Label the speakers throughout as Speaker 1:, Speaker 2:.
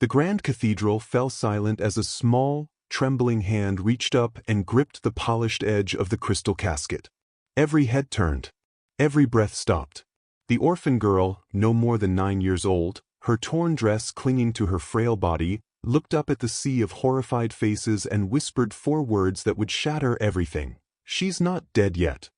Speaker 1: The grand cathedral fell silent as a small, trembling hand reached up and gripped the polished edge of the crystal casket. Every head turned. Every breath stopped. The orphan girl, no more than 9 years old, her torn dress clinging to her frail body, looked up at the sea of horrified faces and whispered 4 words that would shatter everything. "She's not dead yet."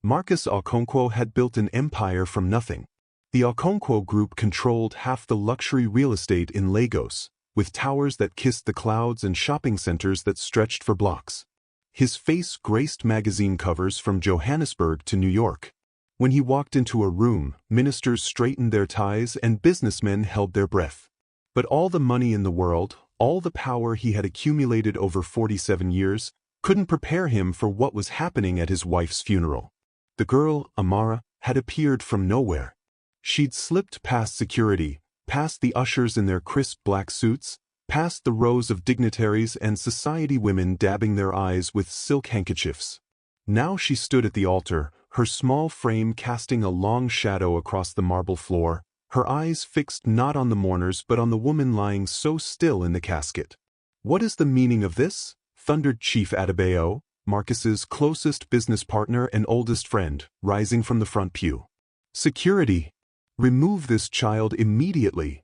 Speaker 1: Marcus Okonkwo had built an empire from nothing. The Okonkwo group controlled half the luxury real estate in Lagos, with towers that kissed the clouds and shopping centers that stretched for blocks. His face graced magazine covers from Johannesburg to New York. When he walked into a room, ministers straightened their ties and businessmen held their breath. But all the money in the world, all the power he had accumulated over 47 years, couldn't prepare him for what was happening at his wife's funeral. The girl, Amara, had appeared from nowhere. She'd slipped past security, past the ushers in their crisp black suits, past the rows of dignitaries and society women dabbing their eyes with silk handkerchiefs. Now she stood at the altar, her small frame casting a long shadow across the marble floor, her eyes fixed not on the mourners but on the woman lying so still in the casket. "What is the meaning of this?" thundered Chief Adebayo, Marcus's closest business partner and oldest friend, rising from the front pew. "Security! Remove this child immediately!"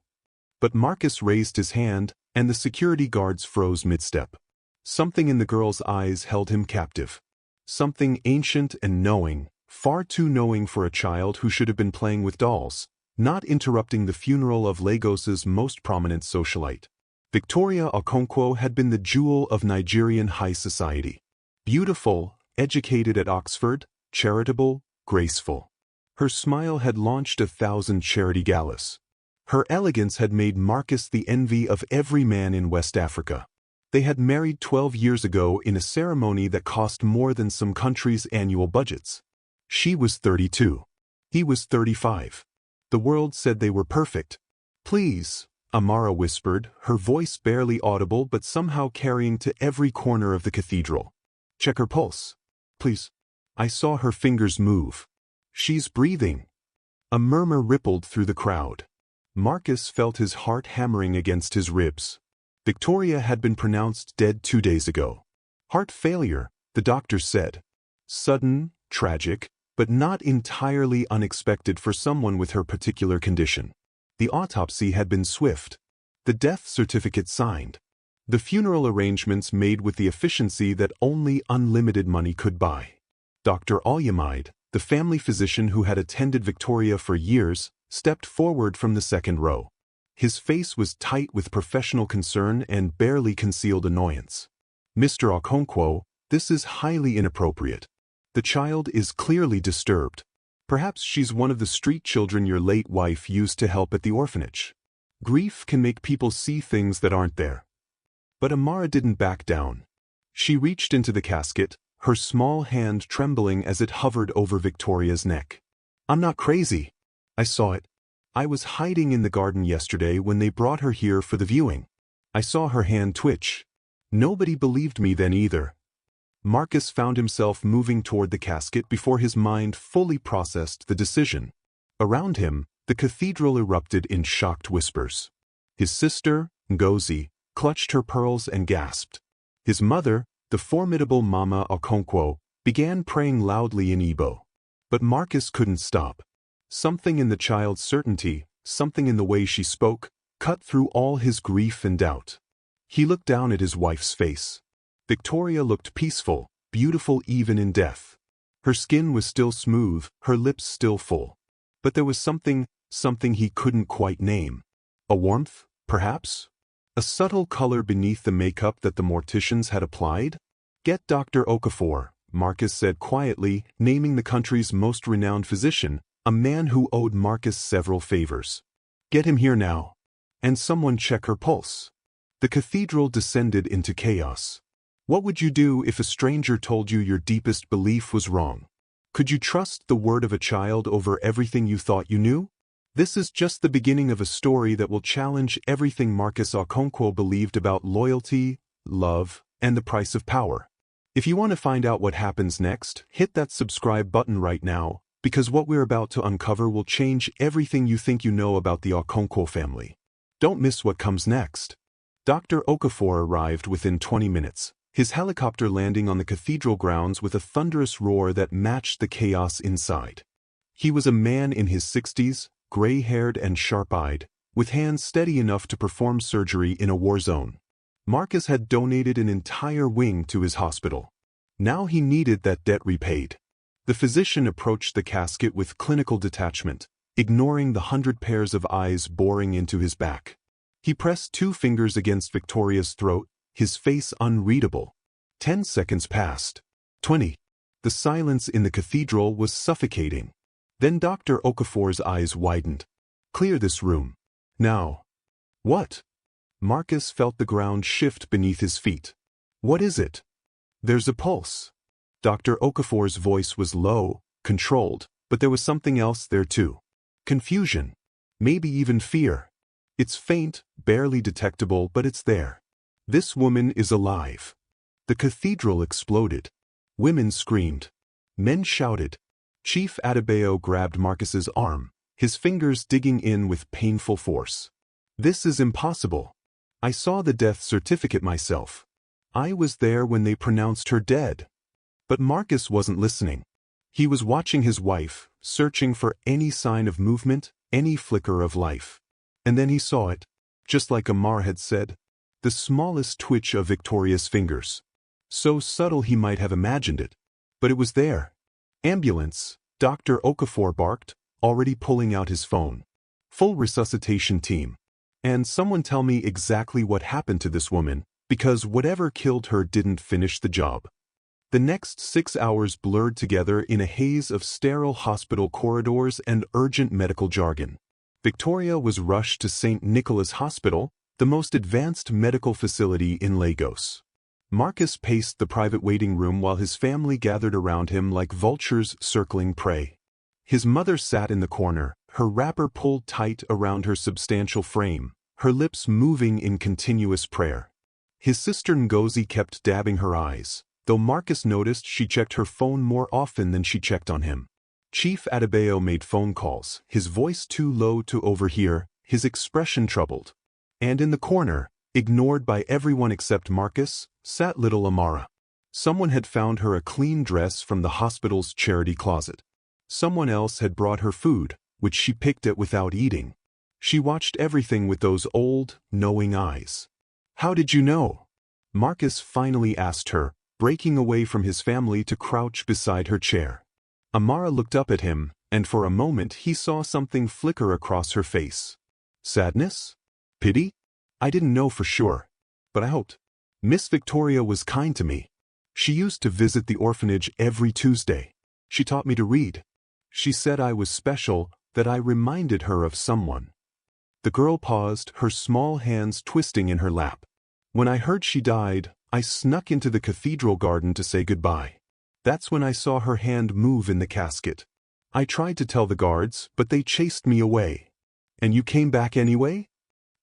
Speaker 1: But Marcus raised his hand, and the security guards froze mid-step. Something in the girl's eyes held him captive. Something ancient and knowing, far too knowing for a child who should have been playing with dolls, not interrupting the funeral of Lagos's most prominent socialite. Victoria Okonkwo had been the jewel of Nigerian high society. Beautiful, educated at Oxford, charitable, graceful. Her smile had launched 1,000 charity galas. Her elegance had made Marcus the envy of every man in West Africa. They had married 12 years ago in a ceremony that cost more than some countries' annual budgets. She was 32. He was 35. The world said they were perfect. "Please," Amara whispered, her voice barely audible but somehow carrying to every corner of the cathedral. "Check her pulse. Please." I saw her fingers move. "She's breathing." A murmur rippled through the crowd. Marcus felt his heart hammering against his ribs. Victoria had been pronounced dead 2 days ago. Heart failure, the doctors said. Sudden, tragic, but not entirely unexpected for someone with her particular condition. The autopsy had been swift. The death certificate signed. The funeral arrangements made with the efficiency that only unlimited money could buy. Dr. Alyamide, the family physician who had attended Victoria for years, stepped forward from the second row. His face was tight with professional concern and barely concealed annoyance. "Mr. Okonkwo, this is highly inappropriate. The child is clearly disturbed. Perhaps she's one of the street children your late wife used to help at the orphanage. Grief can make people see things that aren't there." But Amara didn't back down. She reached into the casket, her small hand trembling as it hovered over Victoria's neck. "I'm not crazy. I saw it. I was hiding in the garden yesterday when they brought her here for the viewing. I saw her hand twitch. Nobody believed me then either." Marcus found himself moving toward the casket before his mind fully processed the decision. Around him, the cathedral erupted in shocked whispers. His sister, Ngozi, clutched her pearls and gasped. His mother, the formidable Mama Okonkwo, began praying loudly in Igbo. But Marcus couldn't stop. Something in the child's certainty, something in the way she spoke, cut through all his grief and doubt. He looked down at his wife's face. Victoria looked peaceful, beautiful even in death. Her skin was still smooth, her lips still full. But there was something he couldn't quite name. A warmth, perhaps? A subtle color beneath the makeup that the morticians had applied? "Get Dr. Okafor," Marcus said quietly, naming the country's most renowned physician, a man who owed Marcus several favors. "Get him here now. And someone check her pulse." The cathedral descended into chaos. What would you do if a stranger told you your deepest belief was wrong? Could you trust the word of a child over everything you thought you knew? This is just the beginning of a story that will challenge everything Marcus Okonkwo believed about loyalty, love, and the price of power. If you want to find out what happens next, hit that subscribe button right now, because what we're about to uncover will change everything you think you know about the Okonkwo family. Don't miss what comes next. Dr. Okafor arrived within 20 minutes, his helicopter landing on the cathedral grounds with a thunderous roar that matched the chaos inside. He was a man in his 60s, gray-haired and sharp-eyed, with hands steady enough to perform surgery in a war zone. Marcus had donated an entire wing to his hospital. Now he needed that debt repaid. The physician approached the casket with clinical detachment, ignoring the 100 pairs of eyes boring into his back. He pressed 2 fingers against Victoria's throat, his face unreadable. 10 seconds passed. 20. The silence in the cathedral was suffocating. Then Dr. Okafor's eyes widened. Clear this room. Now. What? Marcus felt the ground shift beneath his feet. What is it? There's a pulse. Dr. Okafor's voice was low, controlled, but there was something else there too. Confusion. Maybe even fear. It's faint, barely detectable, but it's there. This woman is alive. The cathedral exploded. Women screamed. Men shouted. Chief Adebayo grabbed Marcus's arm, his fingers digging in with painful force. This is impossible. I saw the death certificate myself. I was there when they pronounced her dead. But Marcus wasn't listening. He was watching his wife, searching for any sign of movement, any flicker of life. And then he saw it, just like Amara had said, the smallest twitch of Victoria's fingers. So subtle he might have imagined it. But it was there. Ambulance, Dr. Okafor barked, already pulling out his phone. Full resuscitation team. And someone tell me exactly what happened to this woman, because whatever killed her didn't finish the job. The next 6 hours blurred together in a haze of sterile hospital corridors and urgent medical jargon. Victoria was rushed to St. Nicholas Hospital, the most advanced medical facility in Lagos. Marcus paced the private waiting room while his family gathered around him like vultures circling prey. His mother sat in the corner, her wrapper pulled tight around her substantial frame, her lips moving in continuous prayer. His sister Ngozi kept dabbing her eyes, though Marcus noticed she checked her phone more often than she checked on him. Chief Adebayo made phone calls, his voice too low to overhear, his expression troubled. And in the corner, ignored by everyone except Marcus, sat little Amara. Someone had found her a clean dress from the hospital's charity closet. Someone else had brought her food, which she picked at without eating. She watched everything with those old, knowing eyes. How did you know? Marcus finally asked her, breaking away from his family to crouch beside her chair. Amara looked up at him, and for a moment he saw something flicker across her face. Sadness? Pity? I didn't know for sure, but I hoped. Miss Victoria was kind to me. She used to visit the orphanage every Tuesday. She taught me to read. She said I was special, that I reminded her of someone. The girl paused, her small hands twisting in her lap. When I heard she died, I snuck into the cathedral garden to say goodbye. That's when I saw her hand move in the casket. I tried to tell the guards, but they chased me away. And you came back anyway?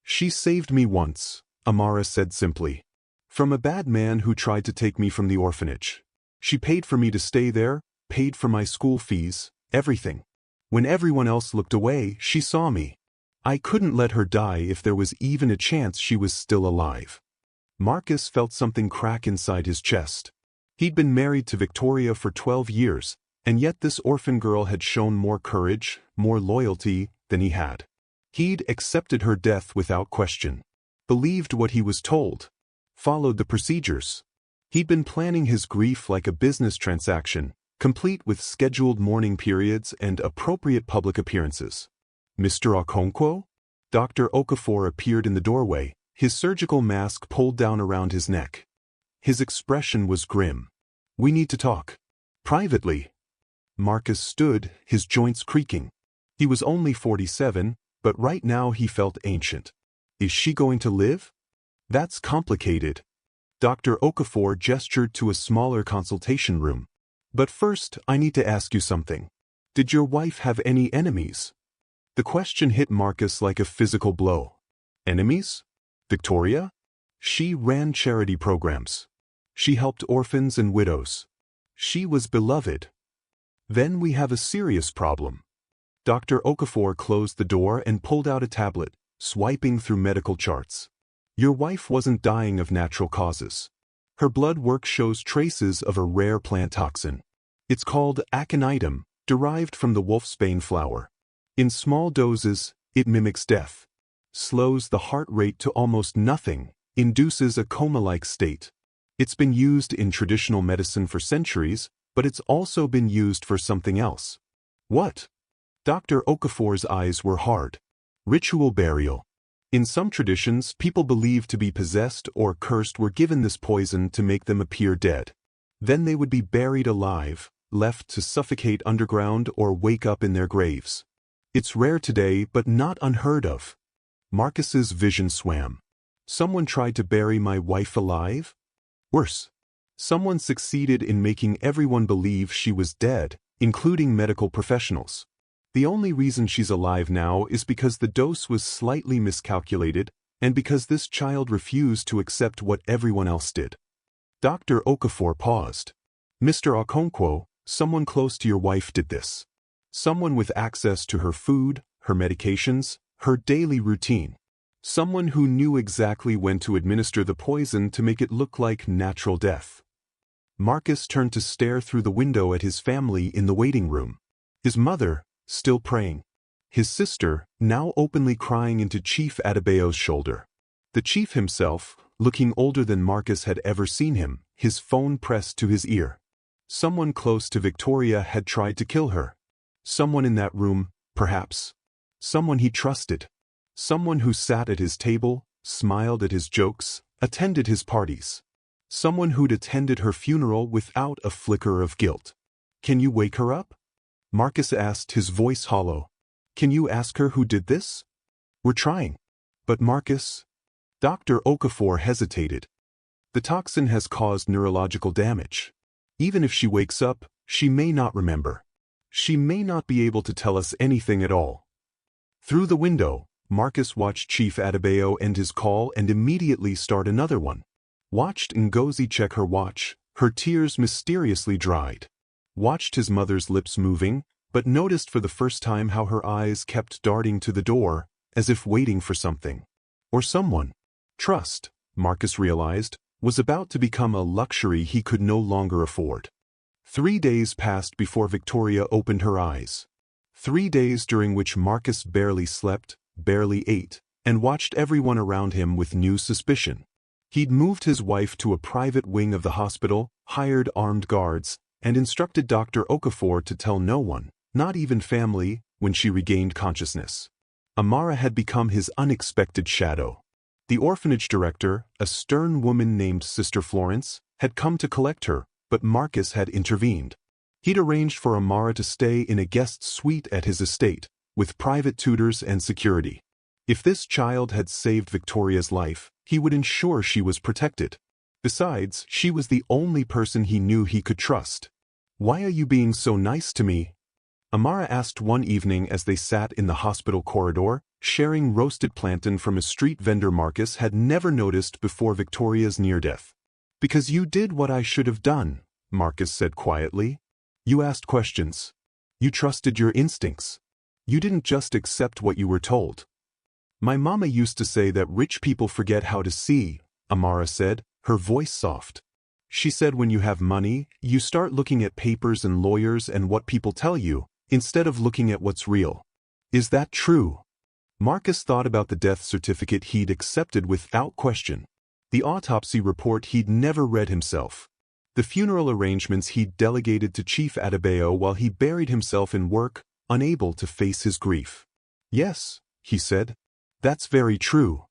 Speaker 1: She saved me once, Amara said simply. From a bad man who tried to take me from the orphanage. She paid for me to stay there, paid for my school fees, everything. When everyone else looked away, she saw me. I couldn't let her die if there was even a chance she was still alive. Marcus felt something crack inside his chest. He'd been married to Victoria for 12 years, and yet this orphan girl had shown more courage, more loyalty, than he had. He'd accepted her death without question, believed what he was told, followed the procedures. He'd been planning his grief like a business transaction, complete with scheduled mourning periods and appropriate public appearances. Mr. Okonkwo? Dr. Okafor appeared in the doorway, his surgical mask pulled down around his neck. His expression was grim. We need to talk. Privately. Marcus stood, his joints creaking. He was only 47, but right now he felt ancient. Is she going to live? That's complicated. Dr. Okafor gestured to a smaller consultation room. But first, I need to ask you something. Did your wife have any enemies? The question hit Marcus like a physical blow. Enemies? Victoria? She ran charity programs. She helped orphans and widows. She was beloved. Then we have a serious problem. Dr. Okafor closed the door and pulled out a tablet, swiping through medical charts. Your wife wasn't dying of natural causes. Her blood work shows traces of a rare plant toxin. It's called aconitum, derived from the wolfsbane flower. In small doses, it mimics death, slows the heart rate to almost nothing, induces a coma-like state. It's been used in traditional medicine for centuries, but it's also been used for something else. What? Dr. Okafor's eyes were hard. Ritual burial. In some traditions, people believed to be possessed or cursed were given this poison to make them appear dead. Then they would be buried alive, left to suffocate underground or wake up in their graves. It's rare today but not unheard of. Marcus's vision swam. Someone tried to bury my wife alive? Worse. Someone succeeded in making everyone believe she was dead, including medical professionals. The only reason she's alive now is because the dose was slightly miscalculated and because this child refused to accept what everyone else did. Dr. Okafor paused. Mr. Okonkwo, someone close to your wife did this. Someone with access to her food, her medications, her daily routine. Someone who knew exactly when to administer the poison to make it look like natural death. Marcus turned to stare through the window at his family in the waiting room. His mother, still praying. His sister, now openly crying into Chief Adebayo's shoulder. The chief himself, looking older than Marcus had ever seen him, his phone pressed to his ear. Someone close to Victoria had tried to kill her. Someone in that room, perhaps. Someone he trusted. Someone who sat at his table, smiled at his jokes, attended his parties. Someone who'd attended her funeral without a flicker of guilt. Can you wake her up? Marcus asked, his voice hollow. Can you ask her who did this? We're trying. But Marcus... Dr. Okafor hesitated. The toxin has caused neurological damage. Even if she wakes up, she may not remember. She may not be able to tell us anything at all. Through the window, Marcus watched Chief Adebayo end his call and immediately start another one. Watched Ngozi check her watch, her tears mysteriously dried. Watched his mother's lips moving, but noticed for the first time how her eyes kept darting to the door, as if waiting for something. Or someone. Trust, Marcus realized, was about to become a luxury he could no longer afford. 3 days passed before Victoria opened her eyes. 3 days during which Marcus barely slept, barely ate, and watched everyone around him with new suspicion. He'd moved his wife to a private wing of the hospital, hired armed guards, and instructed Dr. Okafor to tell no one, not even family, when she regained consciousness. Amara had become his unexpected shadow. The orphanage director, a stern woman named Sister Florence, had come to collect her, but Marcus had intervened. He'd arranged for Amara to stay in a guest suite at his estate, with private tutors and security. If this child had saved Victoria's life, he would ensure she was protected. Besides, she was the only person he knew he could trust. Why are you being so nice to me? Amara asked one evening as they sat in the hospital corridor, sharing roasted plantain from a street vendor Marcus had never noticed before Victoria's near-death. Because you did what I should have done, Marcus said quietly. You asked questions. You trusted your instincts. You didn't just accept what you were told. My mama used to say that rich people forget how to see, Amara said, her voice soft. She said when you have money, you start looking at papers and lawyers and what people tell you, instead of looking at what's real. Is that true? Marcus thought about the death certificate he'd accepted without question. The autopsy report he'd never read himself. The funeral arrangements he'd delegated to Chief Adebayo while he buried himself in work, unable to face his grief. Yes, he said. That's very true.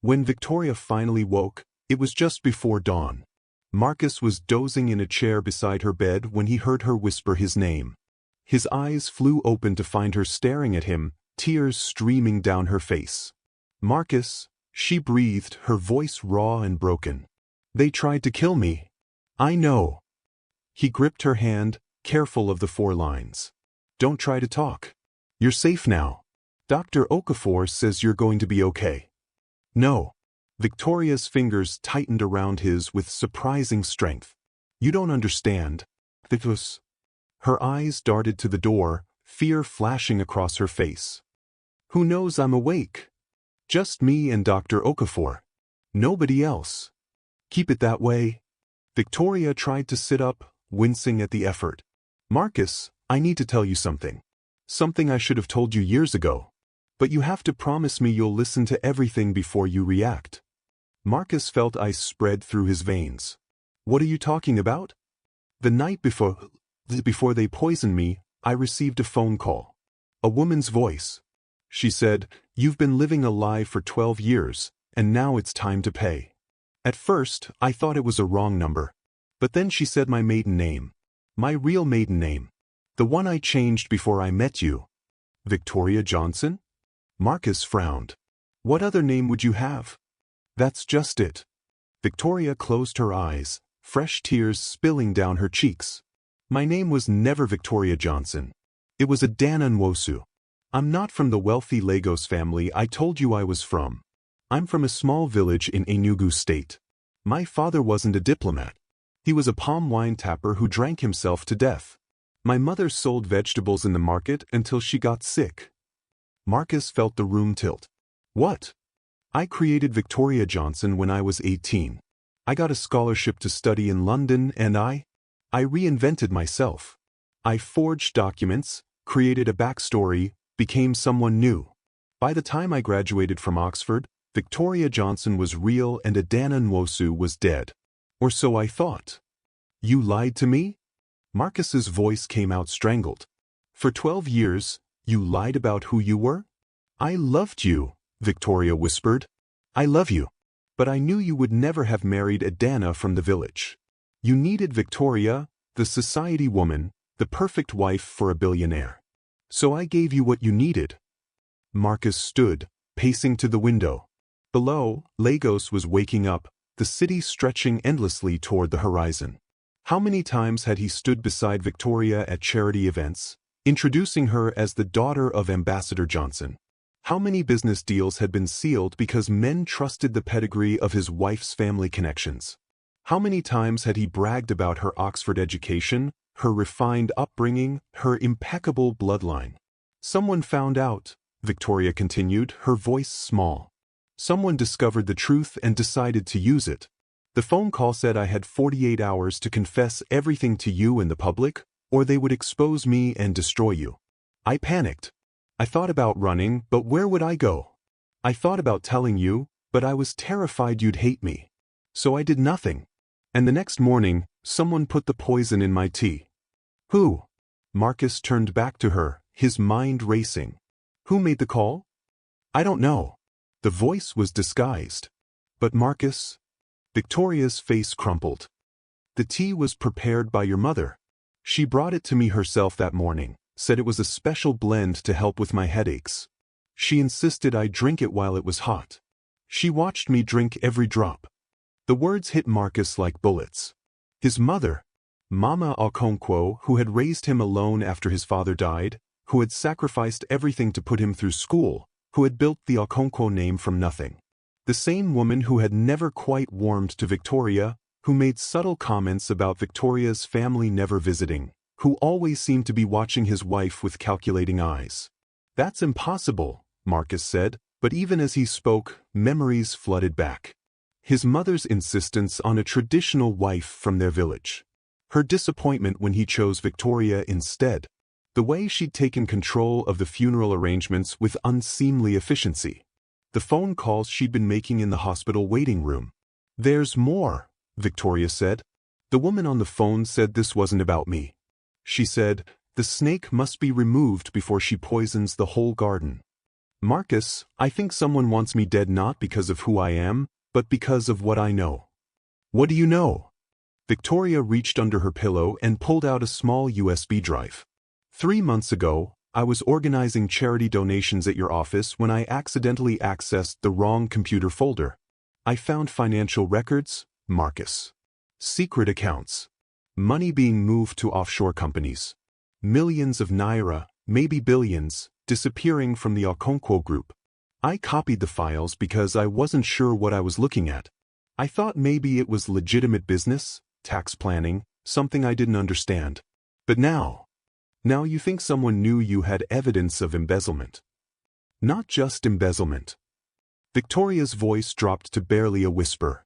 Speaker 1: When Victoria finally woke, it was just before dawn. Marcus was dozing in a chair beside her bed when he heard her whisper his name. His eyes flew open to find her staring at him, tears streaming down her face. Marcus, she breathed, her voice raw and broken. They tried to kill me. I know. He gripped her hand, careful of the 4 lines. Don't try to talk. You're safe now. Dr. Okafor says you're going to be okay. No. Victoria's fingers tightened around his with surprising strength. You don't understand. Victus. Her eyes darted to the door, fear flashing across her face. Who knows I'm awake? Just me and Dr. Okafor. Nobody else. Keep it that way. Victoria tried to sit up, wincing at the effort. Marcus, I need to tell you something. Something I should have told you years ago. But you have to promise me you'll listen to everything before you react. Marcus felt ice spread through his veins. What are you talking about? The night before they poisoned me, I received a phone call. A woman's voice. She said, "You've been living a lie for 12 years, and now it's time to pay." At first, I thought it was a wrong number. But then she said my maiden name. My real maiden name. The one I changed before I met you. Victoria Johnson? Marcus frowned. What other name would you have? That's just it. Victoria closed her eyes, fresh tears spilling down her cheeks. My name was never Victoria Johnson. It was Adana Nwosu. I'm not from the wealthy Lagos family I told you I was from. I'm from a small village in Enugu State. My father wasn't a diplomat. He was a palm wine tapper who drank himself to death. My mother sold vegetables in the market until she got sick. Marcus felt the room tilt. What? I created Victoria Johnson when I was 18. I got a scholarship to study in London and I reinvented myself. I forged documents, created a backstory, became someone new. By the time I graduated from Oxford, Victoria Johnson was real and Adana Nwosu was dead. Or so I thought. You lied to me? Marcus's voice came out strangled. For 12 years, you lied about who you were? I loved you, Victoria whispered. I love you. But I knew you would never have married Adana from the village. You needed Victoria, the society woman, the perfect wife for a billionaire. So I gave you what you needed. Marcus stood, pacing to the window. Below, Lagos was waking up, the city stretching endlessly toward the horizon. How many times had he stood beside Victoria at charity events, introducing her as the daughter of Ambassador Johnson? How many business deals had been sealed because men trusted the pedigree of his wife's family connections? How many times had he bragged about her Oxford education, her refined upbringing, her impeccable bloodline? Someone found out, Victoria continued, her voice small. Someone discovered the truth and decided to use it. The phone call said I had 48 hours to confess everything to you and the public, or they would expose me and destroy you. I panicked. I thought about running, but where would I go? I thought about telling you, but I was terrified you'd hate me. So I did nothing. And the next morning, someone put the poison in my tea. Who? Marcus turned back to her, his mind racing. Who made the call? I don't know. The voice was disguised. But Marcus? Victoria's face crumpled. The tea was prepared by your mother. She brought it to me herself that morning, said it was a special blend to help with my headaches. She insisted I drink it while it was hot. She watched me drink every drop. The words hit Marcus like bullets. His mother, Mama Okonkwo, who had raised him alone after his father died, who had sacrificed everything to put him through school, who had built the Okonkwo name from nothing. The same woman who had never quite warmed to Victoria, who made subtle comments about Victoria's family never visiting, who always seemed to be watching his wife with calculating eyes. That's impossible, Marcus said, but even as he spoke, memories flooded back. His mother's insistence on a traditional wife from their village. Her disappointment when he chose Victoria instead. The way she'd taken control of the funeral arrangements with unseemly efficiency. The phone calls she'd been making in the hospital waiting room. There's more, Victoria said. The woman on the phone said this wasn't about me. She said, the snake must be removed before she poisons the whole garden. Marcus, I think someone wants me dead not because of who I am, but because of what I know. What do you know? Victoria reached under her pillow and pulled out a small USB drive. 3 months ago, I was organizing charity donations at your office when I accidentally accessed the wrong computer folder. I found financial records, Marcus. Secret accounts. Money being moved to offshore companies. Millions of naira, maybe billions, disappearing from the Okonkwo group. I copied the files because I wasn't sure what I was looking at. I thought maybe it was legitimate business, tax planning, something I didn't understand. But now you think someone knew you had evidence of embezzlement. Not just embezzlement. Victoria's voice dropped to barely a whisper.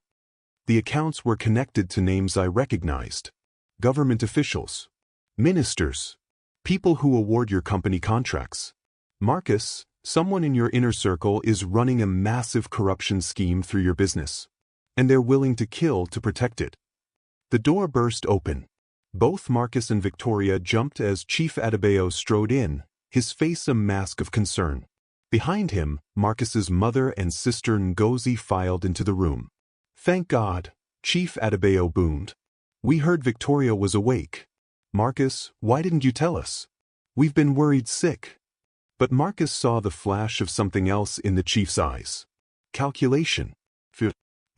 Speaker 1: The accounts were connected to names I recognized. Government officials. Ministers. People who award your company contracts. Marcus, someone in your inner circle is running a massive corruption scheme through your business. And they're willing to kill to protect it. The door burst open. Both Marcus and Victoria jumped as Chief Adebayo strode in, his face a mask of concern. Behind him, Marcus's mother and sister Ngozi filed into the room. Thank God, Chief Adebayo boomed. We heard Victoria was awake. Marcus, why didn't you tell us? We've been worried sick. But Marcus saw the flash of something else in the chief's eyes. Calculation.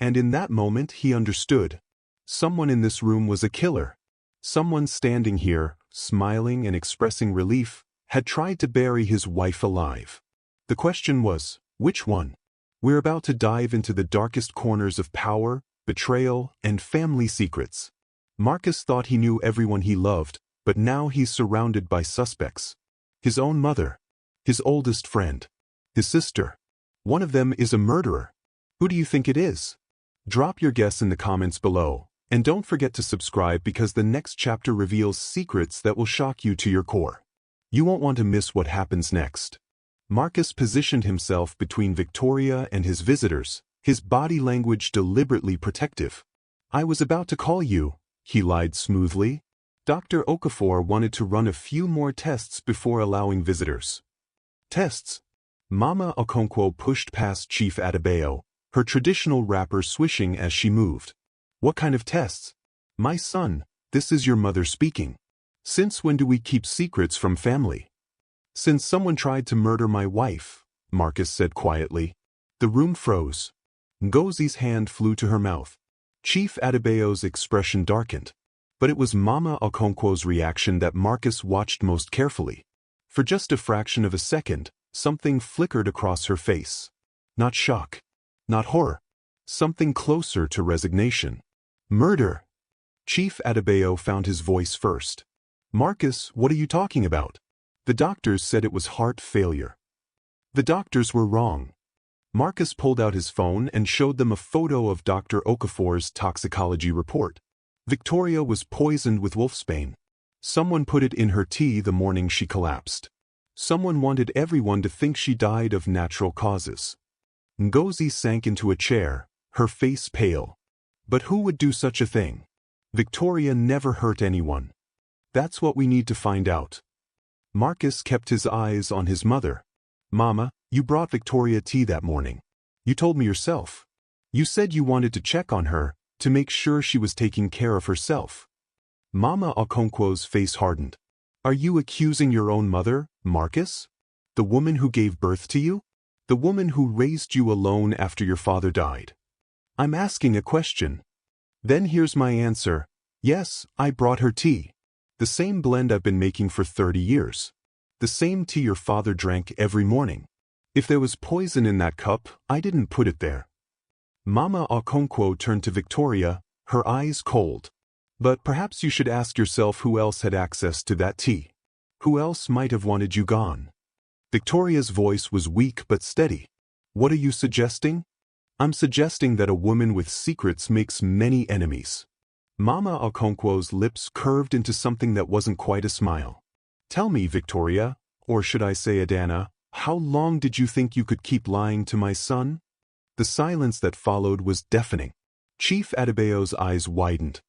Speaker 1: And in that moment he understood. Someone in this room was a killer. Someone standing here, smiling and expressing relief, had tried to bury his wife alive. The question was, which one? We're about to dive into the darkest corners of power, betrayal, and family secrets. Marcus thought he knew everyone he loved, but now he's surrounded by suspects. His own mother. His oldest friend. His sister. One of them is a murderer. Who do you think it is? Drop your guess in the comments below, and don't forget to subscribe because the next chapter reveals secrets that will shock you to your core. You won't want to miss what happens next. Marcus positioned himself between Victoria and his visitors, his body language deliberately protective. I was about to call you, he lied smoothly. Dr. Okafor wanted to run a few more tests before allowing visitors. Tests? Mama Okonkwo pushed past Chief Adebayo, her traditional wrapper swishing as she moved. What kind of tests? My son, this is your mother speaking. Since when do we keep secrets from family? Since someone tried to murder my wife, Marcus said quietly. The room froze. Ngozi's hand flew to her mouth. Chief Adebayo's expression darkened. But it was Mama Okonkwo's reaction that Marcus watched most carefully. For just a fraction of a second, something flickered across her face. Not shock. Not horror. Something closer to resignation. Murder. Chief Adebayo found his voice first. Marcus, what are you talking about? The doctors said it was heart failure. The doctors were wrong. Marcus pulled out his phone and showed them a photo of Dr. Okafor's toxicology report. Victoria was poisoned with wolfsbane. Someone put it in her tea the morning she collapsed. Someone wanted everyone to think she died of natural causes. Ngozi sank into a chair, her face pale. But who would do such a thing? Victoria never hurt anyone. That's what we need to find out. Marcus kept his eyes on his mother. Mama, you brought Victoria tea that morning. You told me yourself. You said you wanted to check on her, to make sure she was taking care of herself. Mama Okonkwo's face hardened. Are you accusing your own mother, Marcus? The woman who gave birth to you? The woman who raised you alone after your father died? I'm asking a question. Then here's my answer. Yes, I brought her tea. The same blend I've been making for 30 years. The same tea your father drank every morning. If there was poison in that cup, I didn't put it there. Mama Okonkwo turned to Victoria, her eyes cold. But perhaps you should ask yourself who else had access to that tea. Who else might have wanted you gone? Victoria's voice was weak but steady. What are you suggesting? I'm suggesting that a woman with secrets makes many enemies. Mama Okonkwo's lips curved into something that wasn't quite a smile. Tell me, Victoria, or should I say Adana, how long did you think you could keep lying to my son? The silence that followed was deafening. Chief Adebayo's eyes widened.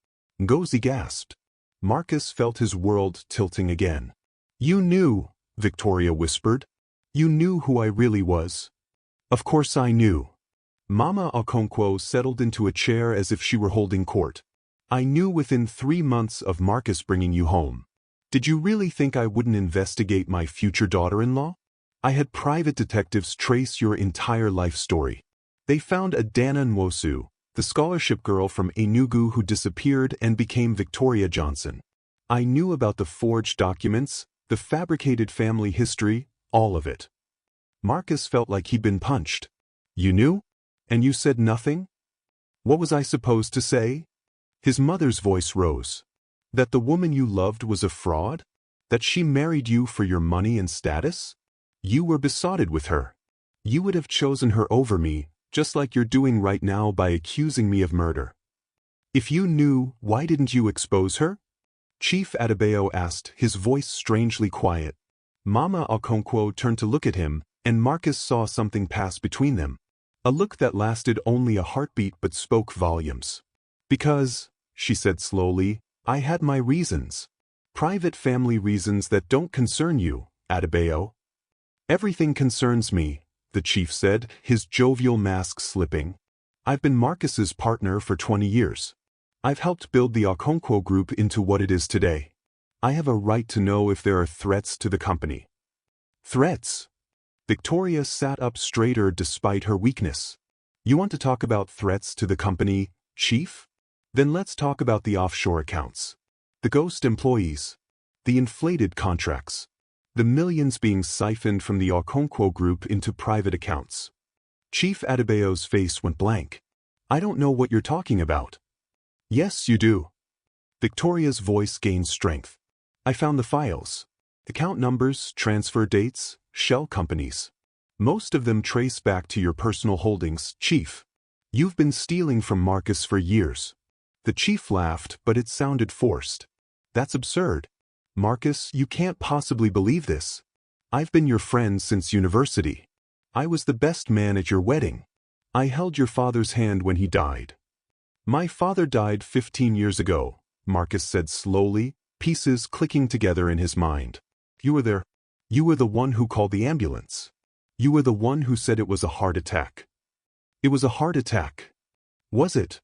Speaker 1: Ngozi gasped. Marcus felt his world tilting again. You knew, Victoria whispered. You knew who I really was. Of course I knew. Mama Okonkwo settled into a chair as if she were holding court. I knew within 3 months of Marcus bringing you home. Did you really think I wouldn't investigate my future daughter-in-law? I had private detectives trace your entire life story. They found Adana Nwosu, the scholarship girl from Enugu who disappeared and became Victoria Johnson. I knew about the forged documents, the fabricated family history, all of it. Marcus felt like he'd been punched. You knew? And you said nothing? What was I supposed to say? His mother's voice rose. That the woman you loved was a fraud? That she married you for your money and status? You were besotted with her. You would have chosen her over me, Just like you're doing right now by accusing me of murder. If you knew, why didn't you expose her? Chief Adebayo asked, his voice strangely quiet. Mama Okonkwo turned to look at him, and Marcus saw something pass between them. A look that lasted only a heartbeat but spoke volumes. Because, she said slowly, I had my reasons. Private family reasons that don't concern you, Adebayo. Everything concerns me, the chief said, his jovial mask slipping. I've been Marcus's partner for 20 years. I've helped build the Okonkwo group into what it is today. I have a right to know if there are threats to the company. Threats? Victoria sat up straighter despite her weakness. You want to talk about threats to the company, Chief? Then let's talk about the offshore accounts. The ghost employees. The inflated contracts. The millions being siphoned from the Okonkwo group into private accounts. Chief Adebayo's face went blank. I don't know what you're talking about. Yes, you do. Victoria's voice gained strength. I found the files. Account numbers, transfer dates, shell companies. Most of them trace back to your personal holdings, Chief. You've been stealing from Marcus for years. The chief laughed, but it sounded forced. That's absurd. Marcus, you can't possibly believe this. I've been your friend since university. I was the best man at your wedding. I held your father's hand when he died. My father died 15 years ago, Marcus said slowly, pieces clicking together in his mind. You were there. You were the one who called the ambulance. You were the one who said it was a heart attack. It was a heart attack. Was it?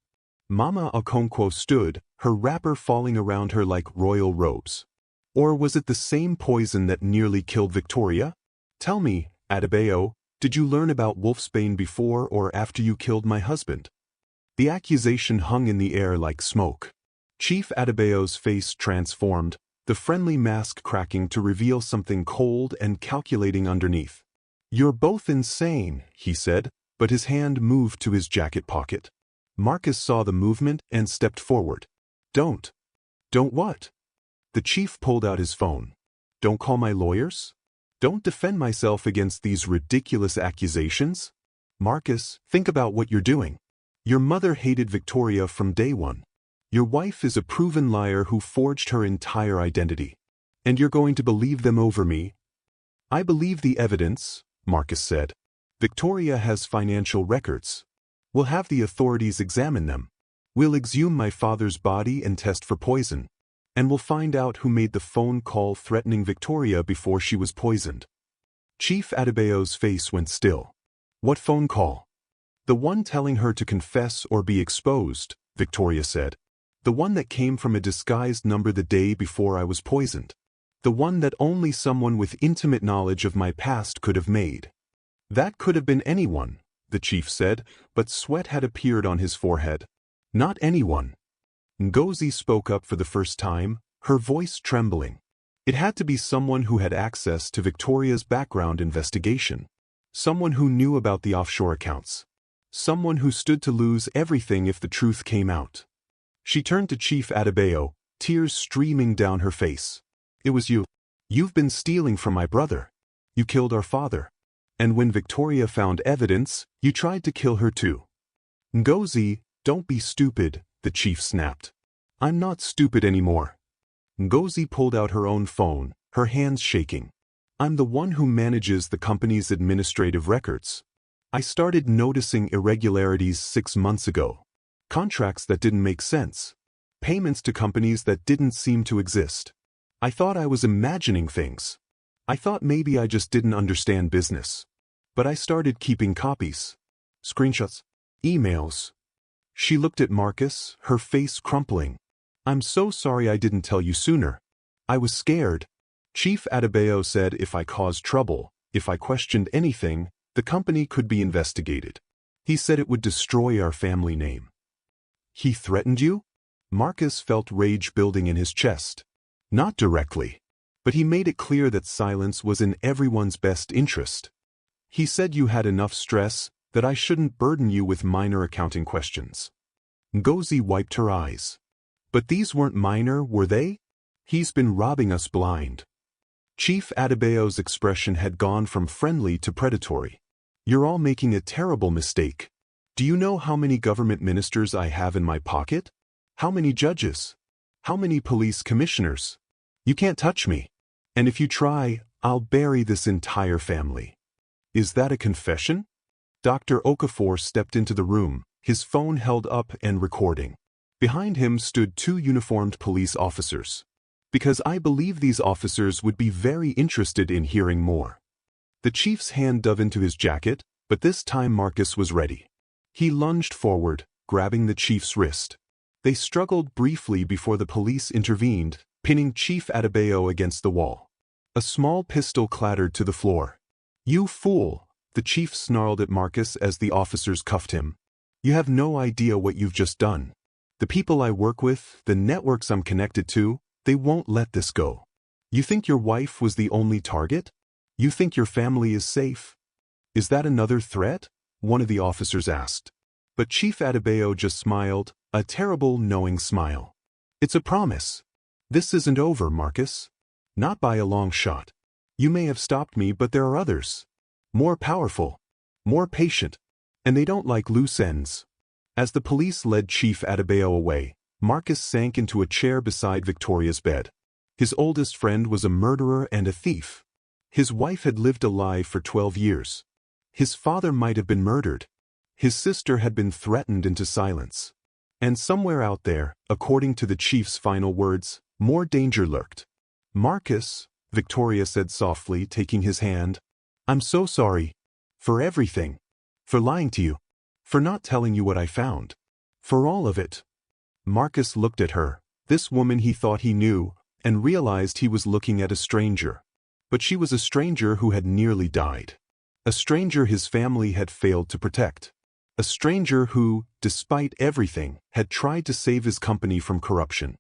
Speaker 1: Mama Okonkwo stood, her wrapper falling around her like royal robes. Or was it the same poison that nearly killed Victoria? Tell me, Adebayo, did you learn about wolfsbane before or after you killed my husband? The accusation hung in the air like smoke. Chief Adebayo's face transformed, the friendly mask cracking to reveal something cold and calculating underneath. You're both insane, he said, but his hand moved to his jacket pocket. Marcus saw the movement and stepped forward. Don't. Don't what? The chief pulled out his phone. Don't call my lawyers? Don't defend myself against these ridiculous accusations? Marcus, think about what you're doing. Your mother hated Victoria from day one. Your wife is a proven liar who forged her entire identity. And you're going to believe them over me? I believe the evidence, Marcus said. Victoria has financial records. We'll have the authorities examine them. We'll exhume my father's body and test for poison. And we'll find out who made the phone call threatening Victoria before she was poisoned. Chief Adebayo's face went still. What phone call? The one telling her to confess or be exposed, Victoria said. The one that came from a disguised number the day before I was poisoned. The one that only someone with intimate knowledge of my past could have made. That could have been anyone, the chief said, but sweat had appeared on his forehead. Not anyone. Ngozi spoke up for the first time, her voice trembling. It had to be someone who had access to Victoria's background investigation. Someone who knew about the offshore accounts. Someone who stood to lose everything if the truth came out. She turned to Chief Adebayo, tears streaming down her face. It was you. You've been stealing from my brother. You killed our father. And when Victoria found evidence, you tried to kill her too. Ngozi, don't be stupid, the chief snapped. I'm not stupid anymore. Ngozi pulled out her own phone, her hands shaking. I'm the one who manages the company's administrative records. I started noticing irregularities 6 months ago. Contracts that didn't make sense. Payments to companies that didn't seem to exist. I thought I was imagining things. I thought maybe I just didn't understand business. But I started keeping copies. Screenshots. Emails. She looked at Marcus, her face crumpling. I'm so sorry I didn't tell you sooner. I was scared. Chief Adebayo said if I caused trouble, if I questioned anything, the company could be investigated. He said it would destroy our family name. He threatened you? Marcus felt rage building in his chest. Not directly. But he made it clear that silence was in everyone's best interest. He said you had enough stress, that I shouldn't burden you with minor accounting questions. Ngozi wiped her eyes. But these weren't minor, were they? He's been robbing us blind. Chief Adebayo's expression had gone from friendly to predatory. You're all making a terrible mistake, Do you know how many government ministers I have in my pocket? How many judges? How many police commissioners? You can't touch me. And if you try, I'll bury this entire family. Is that a confession? Dr. Okafor stepped into the room, his phone held up and recording. Behind him stood 2 uniformed police officers. Because I believe these officers would be very interested in hearing more. The chief's hand dove into his jacket, but this time Marcus was ready. He lunged forward, grabbing the chief's wrist. They struggled briefly before the police intervened, pinning Chief Adebayo against the wall. A small pistol clattered to the floor. You fool, the chief snarled at Marcus as the officers cuffed him. You have no idea what you've just done. The people I work with, the networks I'm connected to, they won't let this go. You think your wife was the only target? You think your family is safe? Is that another threat? One of the officers asked. But Chief Adebayo just smiled, a terrible knowing smile. It's a promise. This isn't over, Marcus. Not by a long shot. You may have stopped me, but there are others. More powerful. More patient. And they don't like loose ends. As the police led Chief Adebayo away, Marcus sank into a chair beside Victoria's bed. His oldest friend was a murderer and a thief. His wife had lived a lie for 12 years. His father might have been murdered. His sister had been threatened into silence. And somewhere out there, according to the chief's final words, more danger lurked. Marcus, Victoria said softly, taking his hand. I'm so sorry. For everything. For lying to you. For not telling you what I found. For all of it. Marcus looked at her, this woman he thought he knew, and realized he was looking at a stranger. But she was a stranger who had nearly died. A stranger his family had failed to protect. A stranger who, despite everything, had tried to save his company from corruption.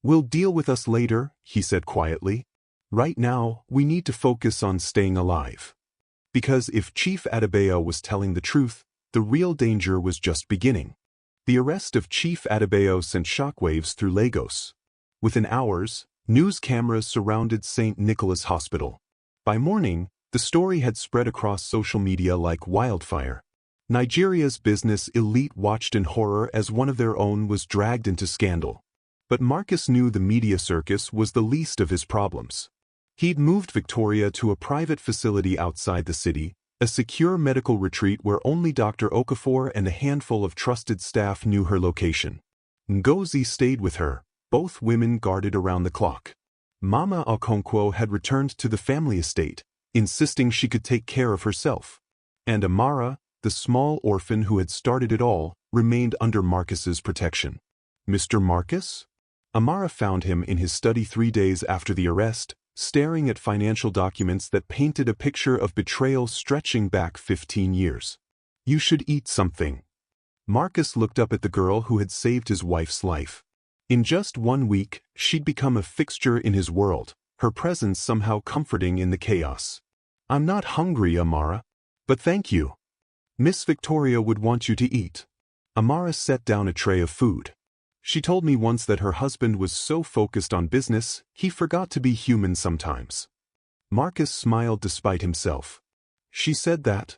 Speaker 1: We'll deal with us later, he said quietly. Right now, we need to focus on staying alive. Because if Chief Adebayo was telling the truth, the real danger was just beginning. The arrest of Chief Adebayo sent shockwaves through Lagos. Within hours, news cameras surrounded St. Nicholas Hospital. By morning, the story had spread across social media like wildfire. Nigeria's business elite watched in horror as one of their own was dragged into scandal. But Marcus knew the media circus was the least of his problems. He'd moved Victoria to a private facility outside the city, a secure medical retreat where only Dr. Okafor and a handful of trusted staff knew her location. Ngozi stayed with her, both women guarded around the clock. Mama Okonkwo had returned to the family estate, insisting she could take care of herself. And Amara, the small orphan who had started it all, remained under Marcus's protection. Mr. Marcus? Amara found him in his study 3 days after the arrest, staring at financial documents that painted a picture of betrayal stretching back 15 years. You should eat something. Marcus looked up at the girl who had saved his wife's life. In just 1 week, she'd become a fixture in his world, her presence somehow comforting in the chaos. I'm not hungry, Amara. But thank you. Miss Victoria would want you to eat. Amara set down a tray of food. She told me once that her husband was so focused on business, he forgot to be human sometimes. Marcus smiled despite himself. She said that.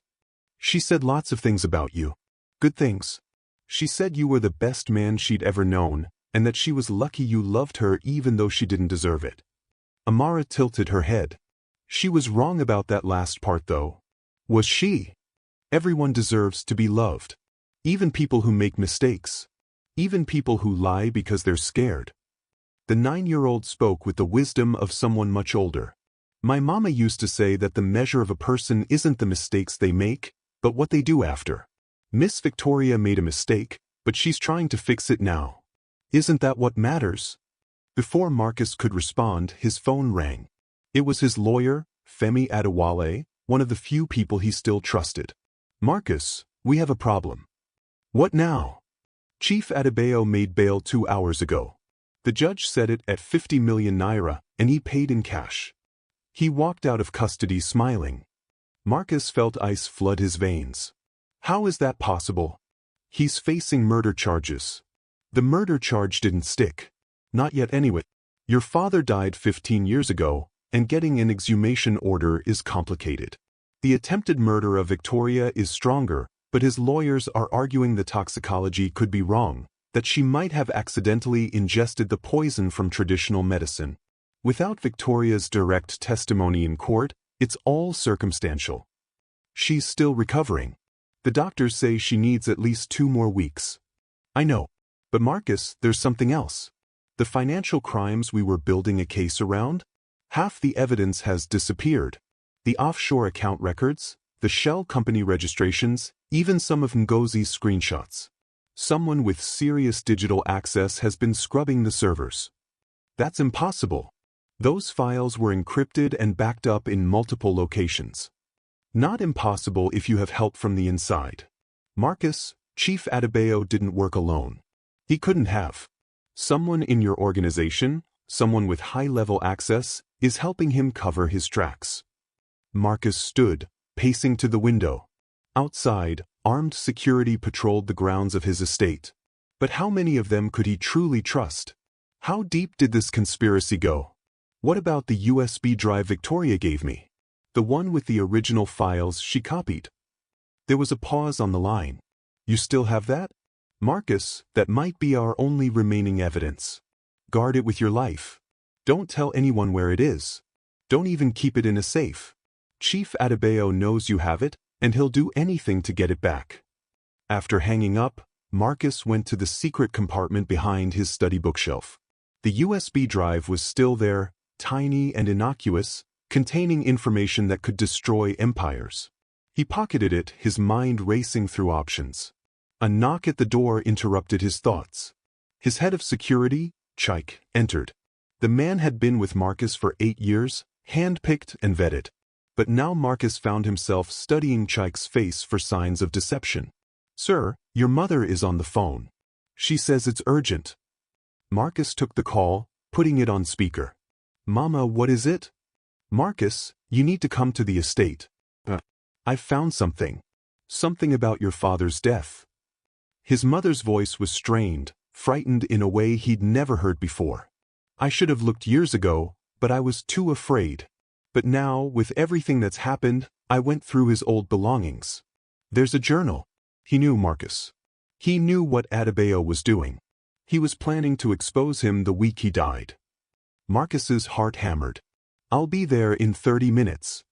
Speaker 1: She said lots of things about you. Good things. She said you were the best man she'd ever known, and that she was lucky you loved her even though she didn't deserve it. Amara tilted her head. She was wrong about that last part though. Was she? Everyone deserves to be loved. Even people who make mistakes. Even people who lie because they're scared. The 9-year-old spoke with the wisdom of someone much older. My mama used to say that the measure of a person isn't the mistakes they make, but what they do after. Miss Victoria made a mistake, but she's trying to fix it now. Isn't that what matters? Before Marcus could respond, his phone rang. It was his lawyer, Femi Adewale, one of the few people he still trusted. Marcus, we have a problem. What now? Chief Adebayo made bail 2 hours ago. The judge set it at 50 million naira, and he paid in cash. He walked out of custody smiling. Marcus felt ice flood his veins. How is that possible? He's facing murder charges. The murder charge didn't stick. Not yet anyway. Your father died 15 years ago, and getting an exhumation order is complicated. The attempted murder of Victoria is stronger, But his lawyers are arguing the toxicology could be wrong, that she might have accidentally ingested the poison from traditional medicine. Without Victoria's direct testimony in court, it's all circumstantial. She's still recovering. The doctors say she needs at least 2 more weeks. I know. But Marcus, there's something else. The financial crimes we were building a case around? Half the evidence has disappeared. The offshore account records, the shell company registrations, even some of Ngozi's screenshots. Someone with serious digital access has been scrubbing the servers. That's impossible. Those files were encrypted and backed up in multiple locations. Not impossible if you have help from the inside. Marcus, Chief Adebayo didn't work alone. He couldn't have. Someone in your organization, someone with high-level access, is helping him cover his tracks. Marcus stood, pacing to the window. Outside, armed security patrolled the grounds of his estate. But how many of them could he truly trust? How deep did this conspiracy go? What about the USB drive Victoria gave me? The one with the original files she copied. There was a pause on the line. You still have that? Marcus, that might be our only remaining evidence. Guard it with your life. Don't tell anyone where it is. Don't even keep it in a safe. Chief Adebayo knows you have it, and he'll do anything to get it back. After hanging up, Marcus went to the secret compartment behind his study bookshelf. The USB drive was still there, tiny and innocuous, containing information that could destroy empires. He pocketed it, his mind racing through options. A knock at the door interrupted his thoughts. His head of security, Chaik, entered. The man had been with Marcus for 8 years, hand-picked and vetted. But now Marcus found himself studying Chaik's face for signs of deception. Sir, your mother is on the phone. She says it's urgent. Marcus took the call, putting it on speaker. Mama, what is it? Marcus, you need to come to the estate. I've found something. Something about your father's death. His mother's voice was strained, frightened in a way he'd never heard before. I should have looked years ago, but I was too afraid. But now, with everything that's happened, I went through his old belongings. There's a journal. He knew Marcus. He knew what Adebayo was doing. He was planning to expose him the week he died. Marcus's heart hammered. I'll be there in 30 minutes.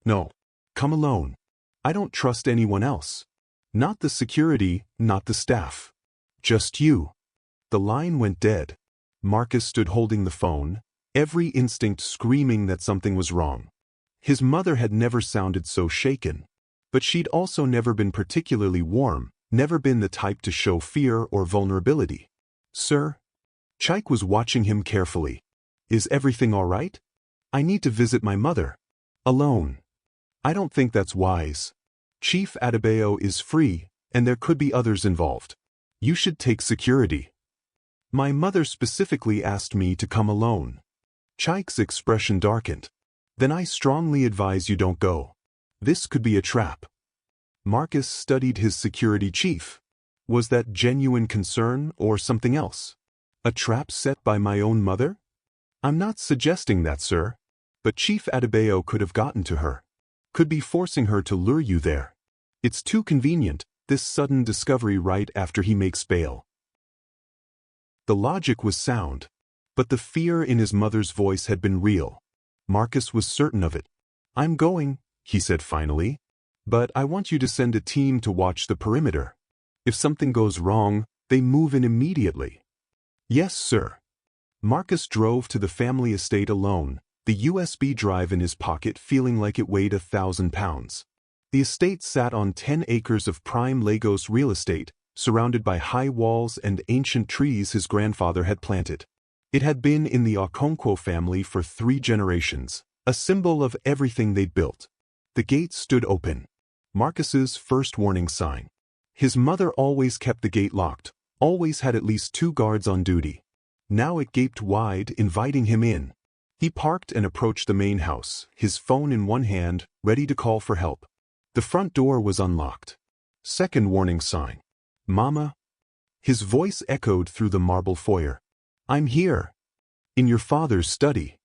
Speaker 1: No. Come alone. I don't trust anyone else. Not the security, not the staff. Just you. The line went dead. Marcus stood holding the phone, every instinct screaming that something was wrong. His mother had never sounded so shaken. But she'd also never been particularly warm, never been the type to show fear or vulnerability. Sir? Chaik was watching him carefully. Is everything all right? I need to visit my mother. Alone. I don't think that's wise. Chief Adebayo is free, and there could be others involved. You should take security. My mother specifically asked me to come alone. Chaik's expression darkened. Then I strongly advise you don't go. This could be a trap. Marcus studied his security chief. Was that genuine concern or something else? A trap set by my own mother? I'm not suggesting that, sir. But Chief Adebayo could have gotten to her. Could be forcing her to lure you there. It's too convenient, this sudden discovery right after he makes bail. The logic was sound, but the fear in his mother's voice had been real. Marcus was certain of it. I'm going, he said finally. But I want you to send a team to watch the perimeter. If something goes wrong, they move in immediately. Yes, sir. Marcus drove to the family estate alone, the USB drive in his pocket feeling like it weighed 1,000 pounds. The estate sat on 10 acres of prime Lagos real estate, surrounded by high walls and ancient trees his grandfather had planted. It had been in the Okonkwo family for 3 generations, a symbol of everything they'd built. The gate stood open. Marcus's first warning sign. His mother always kept the gate locked, always had at least 2 guards on duty. Now it gaped wide, inviting him in. He parked and approached the main house, his phone in one hand, ready to call for help. The front door was unlocked. Second warning sign. Mama? His voice echoed through the marble foyer. I'm here. In your father's study.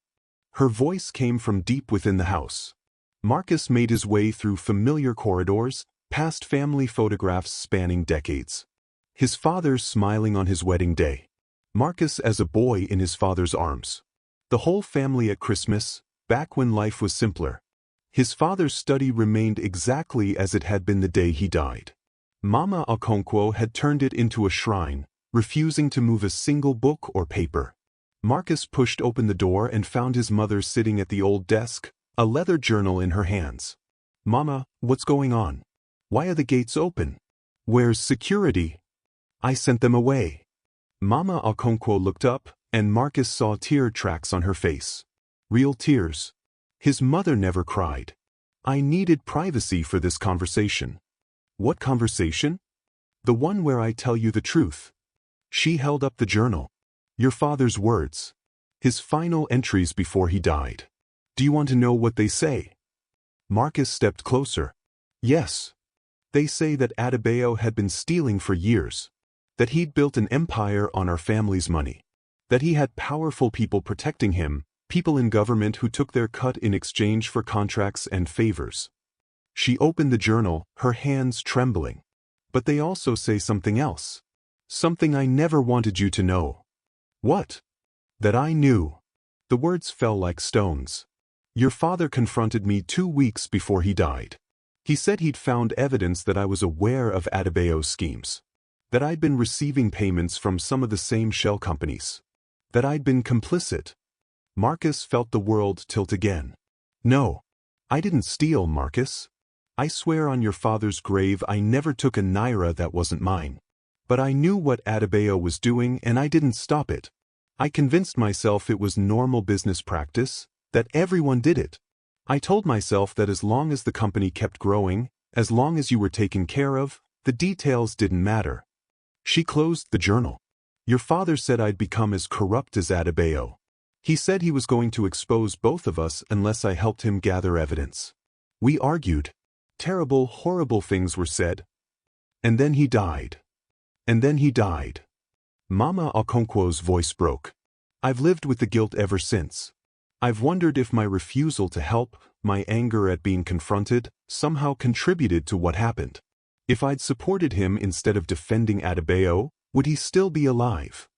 Speaker 1: Her voice came from deep within the house. Marcus made his way through familiar corridors, past family photographs spanning decades. His father smiling on his wedding day. Marcus as a boy in his father's arms. The whole family at Christmas, back when life was simpler. His father's study remained exactly as it had been the day he died. Mama Okonkwo had turned it into a shrine, refusing to move a single book or paper. Marcus pushed open the door and found his mother sitting at the old desk, a leather journal in her hands. "Mama, what's going on? Why are the gates open? Where's security? I sent them away." Mama Okonkwo looked up, and Marcus saw tear tracks on her face. Real tears. His mother never cried. "I needed privacy for this conversation." "What conversation?" "The one where I tell you the truth." She held up the journal. "Your father's words. His final entries before he died. Do you want to know what they say?" Marcus stepped closer. "Yes. They say that Adebayo had been stealing for years. That he'd built an empire on our family's money. That he had powerful people protecting him, people in government who took their cut in exchange for contracts and favors." She opened the journal, her hands trembling. "But they also say something else. Something I never wanted you to know." "What?" "That I knew." The words fell like stones. "Your father confronted me 2 weeks before he died. He said he'd found evidence that I was aware of Adebayo's schemes. That I'd been receiving payments from some of the same shell companies. That I'd been complicit." Marcus felt the world tilt again. "No. I didn't steal, Marcus. I swear on your father's grave I never took a naira that wasn't mine. But I knew what Adebayo was doing and I didn't stop it. I convinced myself it was normal business practice, that everyone did it. I told myself that as long as the company kept growing, as long as you were taken care of, the details didn't matter." She closed the journal. "Your father said I'd become as corrupt as Adebayo. He said he was going to expose both of us unless I helped him gather evidence. We argued. Terrible, horrible things were said. And then he died. And then he died." Mama Okonkwo's voice broke. "I've lived with the guilt ever since. I've wondered if my refusal to help, my anger at being confronted, somehow contributed to what happened. If I'd supported him instead of defending Adebayo, would he still be alive?"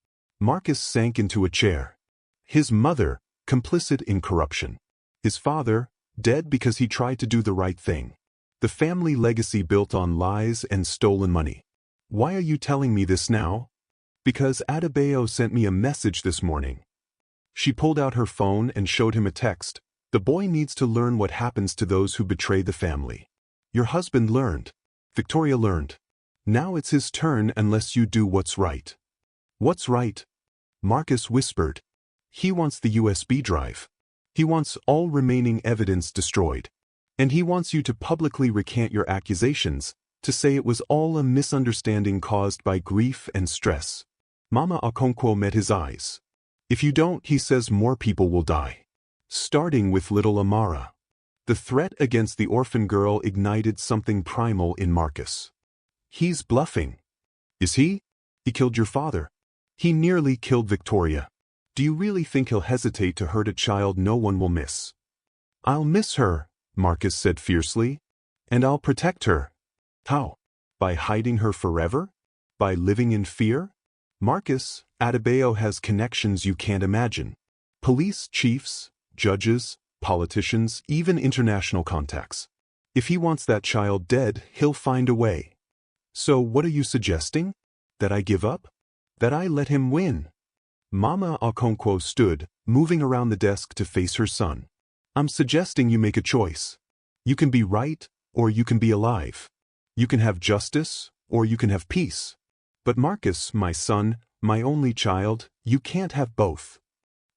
Speaker 1: Marcus sank into a chair. His mother, complicit in corruption. His father, dead because he tried to do the right thing. The family legacy built on lies and stolen money. "Why are you telling me this now?" "Because Adebayo sent me a message this morning." She pulled out her phone and showed him a text. "The boy needs to learn what happens to those who betray the family. Your husband learned. Victoria learned. Now it's his turn unless you do what's right." "What's right?" Marcus whispered. "He wants the USB drive. He wants all remaining evidence destroyed. And he wants you to publicly recant your accusations, to say it was all a misunderstanding caused by grief and stress." Mama Okonkwo met his eyes. "If you don't, he says more people will die. Starting with little Amara." The threat against the orphan girl ignited something primal in Marcus. "He's bluffing." "Is he? He killed your father. He nearly killed Victoria. Do you really think he'll hesitate to hurt a child no one will miss?" "I'll miss her," Marcus said fiercely. "And I'll protect her." "How? By hiding her forever? By living in fear?" "Marcus, Adebayo has connections you can't imagine. Police chiefs, judges, politicians, even international contacts. If he wants that child dead, he'll find a way." "So what are you suggesting? That I give up? That I let him win?" Mama Okonkwo stood, moving around the desk to face her son. "I'm suggesting you make a choice. You can be right, or you can be alive. You can have justice, or you can have peace. But Marcus, my son, my only child, you can't have both."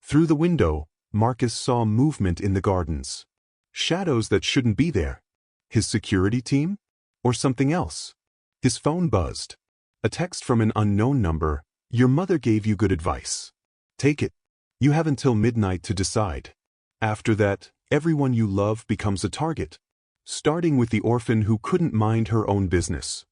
Speaker 1: Through the window, Marcus saw movement in the gardens. Shadows that shouldn't be there. His security team? Or something else? His phone buzzed. A text from an unknown number. "Your mother gave you good advice. Take it. You have until midnight to decide. After that, everyone you love becomes a target. Starting with the orphan who couldn't mind her own business."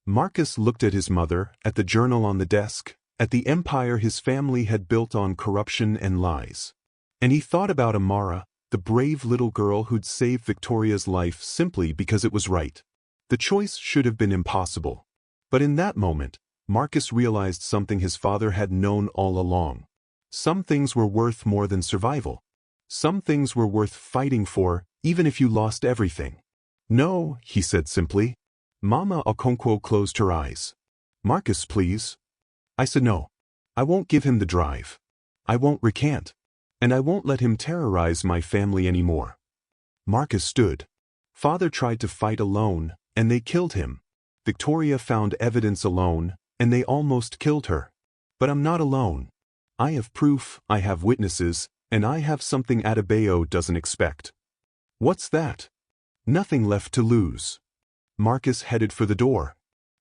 Speaker 1: Marcus looked at his mother, at the journal on the desk, at the empire his family had built on corruption and lies. And he thought about Amara, the brave little girl who'd saved Victoria's life simply because it was right. The choice should have been impossible. But in that moment, Marcus realized something his father had known all along. Some things were worth more than survival. Some things were worth fighting for, even if you lost everything. No, he said simply. Mama Okonkwo closed her eyes. Marcus, please. I said no. I won't give him the drive. I won't recant. And I won't let him terrorize my family anymore. Marcus stood. Father tried to fight alone, and they killed him. Victoria found evidence alone, and they almost killed her. But I'm not alone. I have proof, I have witnesses, and I have something Adebayo doesn't expect. What's that? Nothing left to lose. Marcus headed for the door.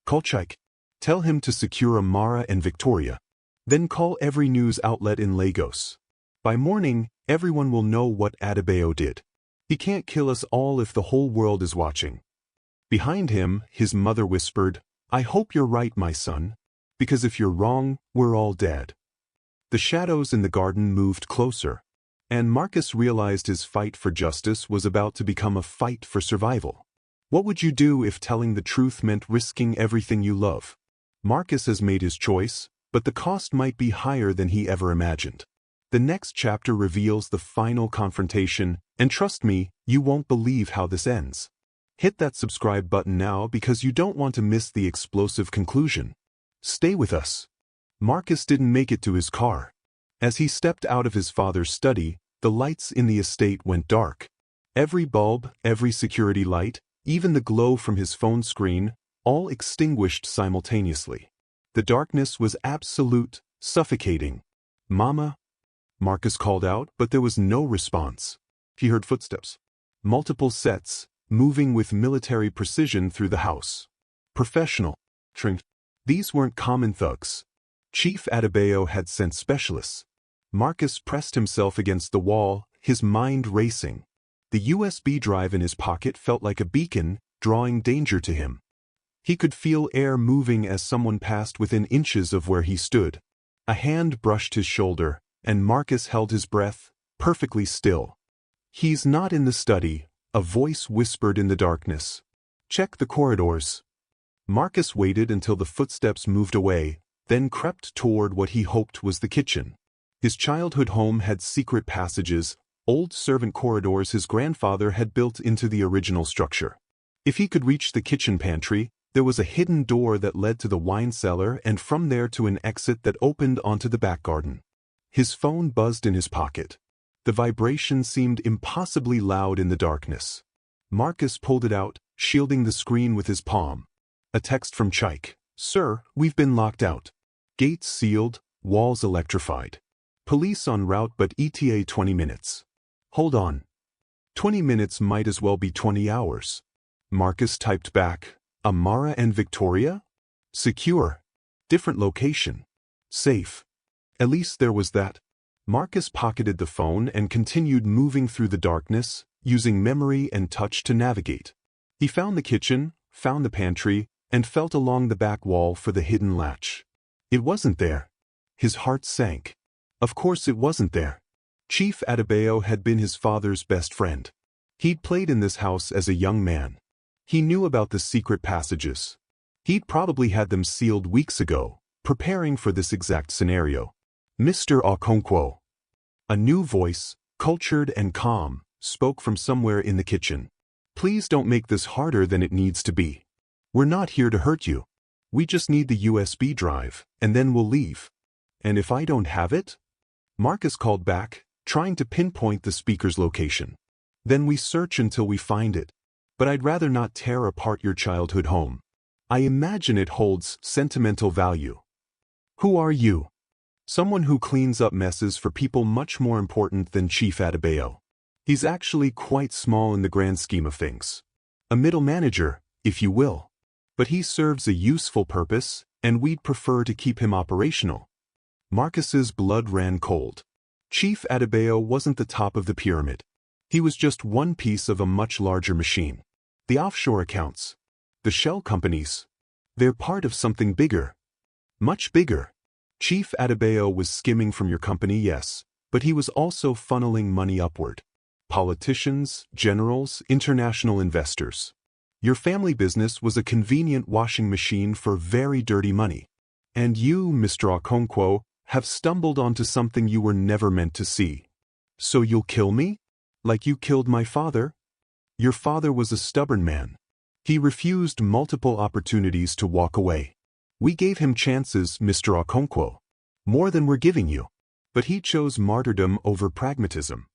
Speaker 1: Kolchak, tell him to secure Amara and Victoria. Then call every news outlet in Lagos. By morning, everyone will know what Adebayo did. He can't kill us all if the whole world is watching. Behind him, his mother whispered, I hope you're right, my son. Because if you're wrong, we're all dead. The shadows in the garden moved closer, and Marcus realized his fight for justice was about to become a fight for survival. What would you do if telling the truth meant risking everything you love? Marcus has made his choice, but the cost might be higher than he ever imagined. The next chapter reveals the final confrontation, and trust me, you won't believe how this ends. Hit that subscribe button now because you don't want to miss the explosive conclusion. Stay with us. Marcus didn't make it to his car. As he stepped out of his father's study, the lights in the estate went dark. Every bulb, every security light, even the glow from his phone screen, all extinguished simultaneously. The darkness was absolute, suffocating. Mama? Marcus called out, but there was no response. He heard footsteps. Multiple sets, moving with military precision through the house. Professional. These weren't common thugs. Chief Adebayo had sent specialists. Marcus pressed himself against the wall, his mind racing. The USB drive in his pocket felt like a beacon, drawing danger to him. He could feel air moving as someone passed within inches of where he stood. A hand brushed his shoulder, and Marcus held his breath, perfectly still. He's not in the study, a voice whispered in the darkness. Check the corridors. Marcus waited until the footsteps moved away, then crept toward what he hoped was the kitchen. His childhood home had secret passages, old servant corridors his grandfather had built into the original structure. If he could reach the kitchen pantry, there was a hidden door that led to the wine cellar and from there to an exit that opened onto the back garden. His phone buzzed in his pocket. The vibration seemed impossibly loud in the darkness. Marcus pulled it out, shielding the screen with his palm. A text from Chike. Sir, we've been locked out. Gates sealed, walls electrified. Police en route but ETA 20 minutes. Hold on. 20 minutes might as well be 20 hours. Marcus typed back, Amara and Victoria? Secure. Different location. Safe. At least there was that. Marcus pocketed the phone and continued moving through the darkness, using memory and touch to navigate. He found the kitchen, found the pantry, and felt along the back wall for the hidden latch. It wasn't there. His heart sank. Of course it wasn't there. Chief Adebayo had been his father's best friend. He'd played in this house as a young man. He knew about the secret passages. He'd probably had them sealed weeks ago, preparing for this exact scenario. Mr. Okonkwo. A new voice, cultured and calm, spoke from somewhere in the kitchen. Please don't make this harder than it needs to be. We're not here to hurt you. We just need the USB drive, and then we'll leave. And if I don't have it? Marcus called back, trying to pinpoint the speaker's location. Then we search until we find it. But I'd rather not tear apart your childhood home. I imagine it holds sentimental value. Who are you? Someone who cleans up messes for people much more important than Chief Adebayo. He's actually quite small in the grand scheme of things. A middle manager, if you will. But he serves a useful purpose, and we'd prefer to keep him operational. Marcus's blood ran cold. Chief Adebayo wasn't the top of the pyramid. He was just one piece of a much larger machine. The offshore accounts. The shell companies. They're part of something bigger. Much bigger. Chief Adebayo was skimming from your company, yes, but he was also funneling money upward. Politicians, generals, international investors. Your family business was a convenient washing machine for very dirty money. And you, Mr. Okonkwo, have stumbled onto something you were never meant to see. So you'll kill me? Like you killed my father? Your father was a stubborn man. He refused multiple opportunities to walk away. We gave him chances, Mr. Okonkwo. More than we're giving you. But he chose martyrdom over pragmatism.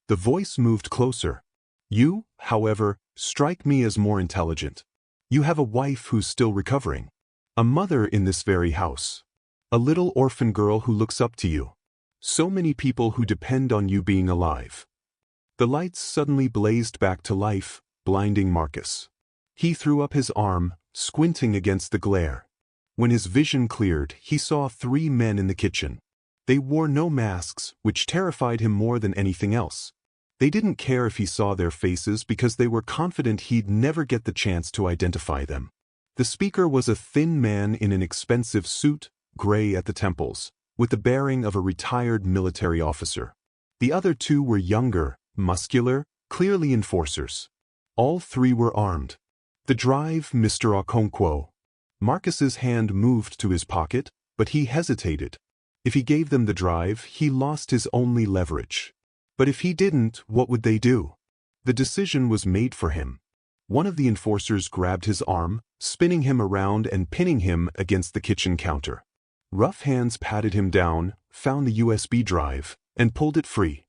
Speaker 1: The voice moved closer. You, however, strike me as more intelligent. You have a wife who's still recovering. A mother in this very house. A little orphan girl who looks up to you. So many people who depend on you being alive. The lights suddenly blazed back to life, blinding Marcus. He threw up his arm, squinting against the glare. When his vision cleared, he saw 3 men in the kitchen. They wore no masks, which terrified him more than anything else. They didn't care if he saw their faces because they were confident he'd never get the chance to identify them. The speaker was a thin man in an expensive suit, gray at the temples, with the bearing of a retired military officer. The other 2 were younger, muscular, clearly enforcers. All 3 were armed. The drive, Mr. Okonkwo. Marcus's hand moved to his pocket, but he hesitated. If he gave them the drive, he lost his only leverage. But if he didn't, what would they do? The decision was made for him. One of the enforcers grabbed his arm, spinning him around and pinning him against the kitchen counter. Rough hands patted him down, found the USB drive, and pulled it free.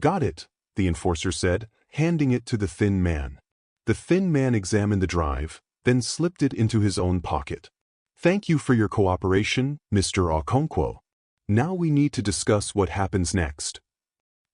Speaker 1: Got it, the enforcer said, handing it to the thin man. The thin man examined the drive, then slipped it into his own pocket. Thank you for your cooperation, Mr. Okonkwo. Now we need to discuss what happens next.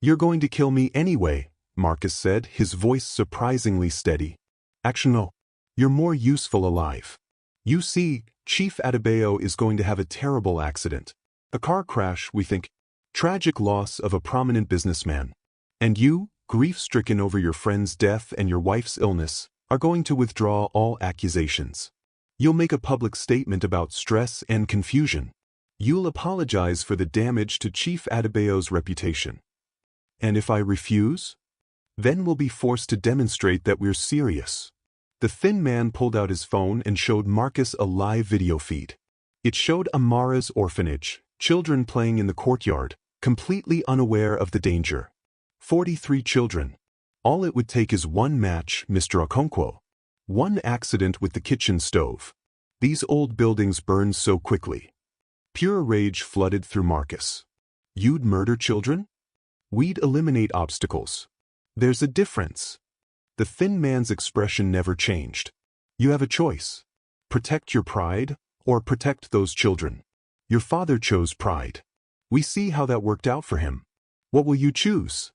Speaker 1: You're going to kill me anyway, Marcus said, his voice surprisingly steady. Actually, no. You're more useful alive. You see, Chief Adebayo is going to have a terrible accident. A car crash, we think. Tragic loss of a prominent businessman. And you, grief-stricken over your friend's death and your wife's illness, are going to withdraw all accusations. You'll make a public statement about stress and confusion. You'll apologize for the damage to Chief Adebayo's reputation. And if I refuse? Then we'll be forced to demonstrate that we're serious. The thin man pulled out his phone and showed Marcus a live video feed. It showed Amara's orphanage, children playing in the courtyard, completely unaware of the danger. 43 children. All it would take is one match, Mr. Okonkwo. One accident with the kitchen stove. These old buildings burn so quickly. Pure rage flooded through Marcus. You'd murder children? We'd eliminate obstacles. There's a difference. The thin man's expression never changed. You have a choice. Protect your pride, or protect those children. Your father chose pride. We see how that worked out for him. What will you choose?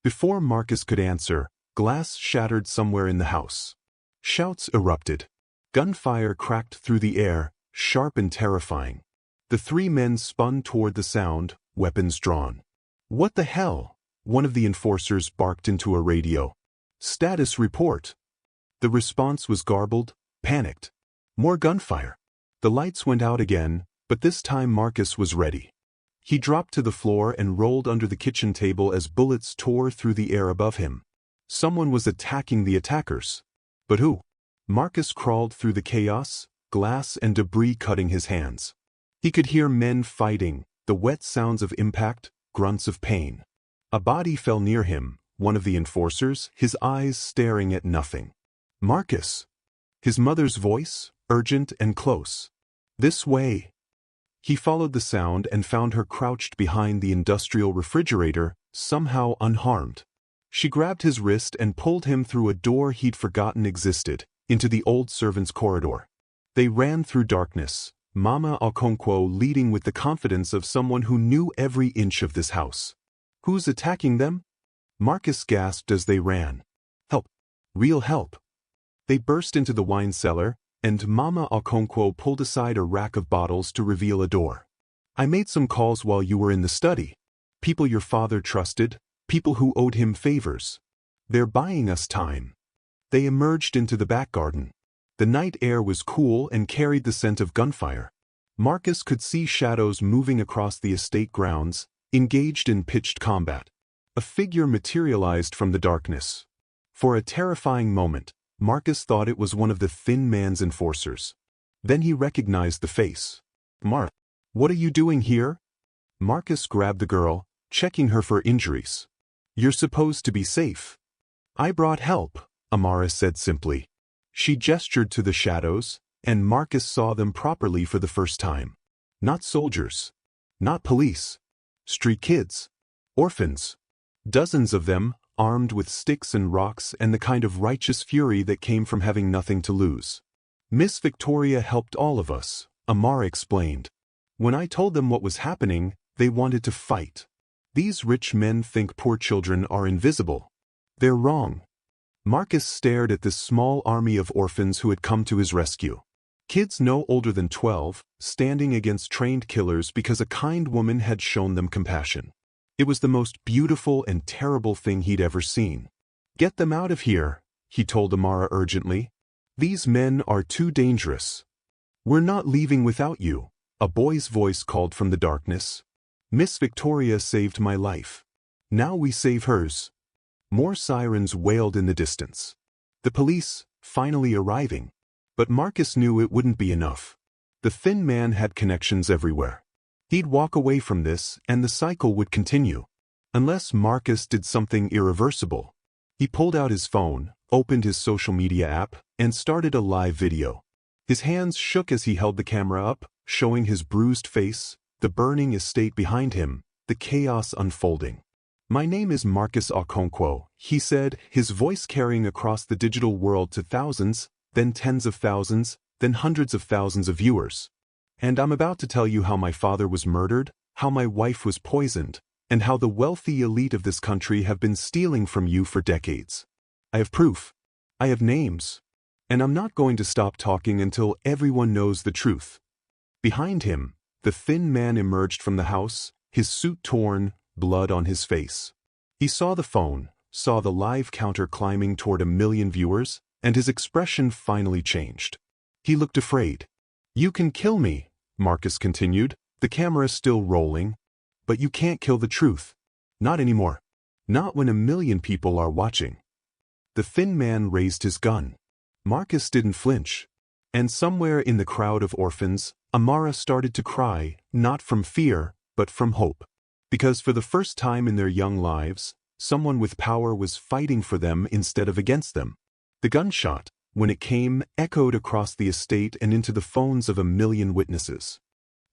Speaker 1: Before Marcus could answer, glass shattered somewhere in the house. Shouts erupted. Gunfire cracked through the air, sharp and terrifying. The 3 men spun toward the sound, weapons drawn. What the hell? One of the enforcers barked into a radio. Status report. The response was garbled, panicked. More gunfire. The lights went out again, but this time Marcus was ready. He dropped to the floor and rolled under the kitchen table as bullets tore through the air above him. Someone was attacking the attackers. But who? Marcus crawled through the chaos, glass and debris cutting his hands. He could hear men fighting, the wet sounds of impact, grunts of pain. A body fell near him, one of the enforcers, his eyes staring at nothing. Marcus. His mother's voice, urgent and close. This way. He followed the sound and found her crouched behind the industrial refrigerator, somehow unharmed. She grabbed his wrist and pulled him through a door he'd forgotten existed, into the old servants' corridor. They ran through darkness, Mama Okonkwo leading with the confidence of someone who knew every inch of this house. Who's attacking them? Marcus gasped as they ran. Help. Real help. They burst into the wine cellar, and Mama Okonkwo pulled aside a rack of bottles to reveal a door. I made some calls while you were in the study. People your father trusted, people who owed him favors. They're buying us time. They emerged into the back garden. The night air was cool and carried the scent of gunfire. Marcus could see shadows moving across the estate grounds, engaged in pitched combat. A figure materialized from the darkness. For a terrifying moment, Marcus thought it was one of the thin man's enforcers. Then he recognized the face. "Mar, what are you doing here?" Marcus grabbed the girl, checking her for injuries. "You're supposed to be safe." "I brought help," Amara said simply. She gestured to the shadows, and Marcus saw them properly for the first time. Not soldiers. Not police. Street kids. Orphans. Dozens of them, armed with sticks and rocks and the kind of righteous fury that came from having nothing to lose. "Miss Victoria helped all of us," Amara explained. "When I told them what was happening, they wanted to fight. These rich men think poor children are invisible. They're wrong." Marcus stared at this small army of orphans who had come to his rescue. Kids no older than 12, standing against trained killers because a kind woman had shown them compassion. It was the most beautiful and terrible thing he'd ever seen. "Get them out of here," he told Amara urgently. "These men are too dangerous." "We're not leaving without you," a boy's voice called from the darkness. "Miss Victoria saved my life. Now we save hers." More sirens wailed in the distance. The police, finally arriving. But Marcus knew it wouldn't be enough. The thin man had connections everywhere. He'd walk away from this, and the cycle would continue. Unless Marcus did something irreversible. He pulled out his phone, opened his social media app, and started a live video. His hands shook as he held the camera up, showing his bruised face, the burning estate behind him, the chaos unfolding. "My name is Marcus Okonkwo," he said, his voice carrying across the digital world to thousands, then tens of thousands, then hundreds of thousands of viewers. "And I'm about to tell you how my father was murdered, how my wife was poisoned, and how the wealthy elite of this country have been stealing from you for decades. I have proof. I have names. And I'm not going to stop talking until everyone knows the truth." Behind him, the thin man emerged from the house, his suit torn, blood on his face. He saw the phone, saw the live counter climbing toward 1 million viewers, and his expression finally changed. He looked afraid. "You can kill me," Marcus continued, the camera still rolling. "But you can't kill the truth. Not anymore. Not when 1 million people are watching." The thin man raised his gun. Marcus didn't flinch. And somewhere in the crowd of orphans, Amara started to cry, not from fear, but from hope. Because for the first time in their young lives, someone with power was fighting for them instead of against them. The gunshot, when it came, echoed across the estate and into the phones of 1 million witnesses.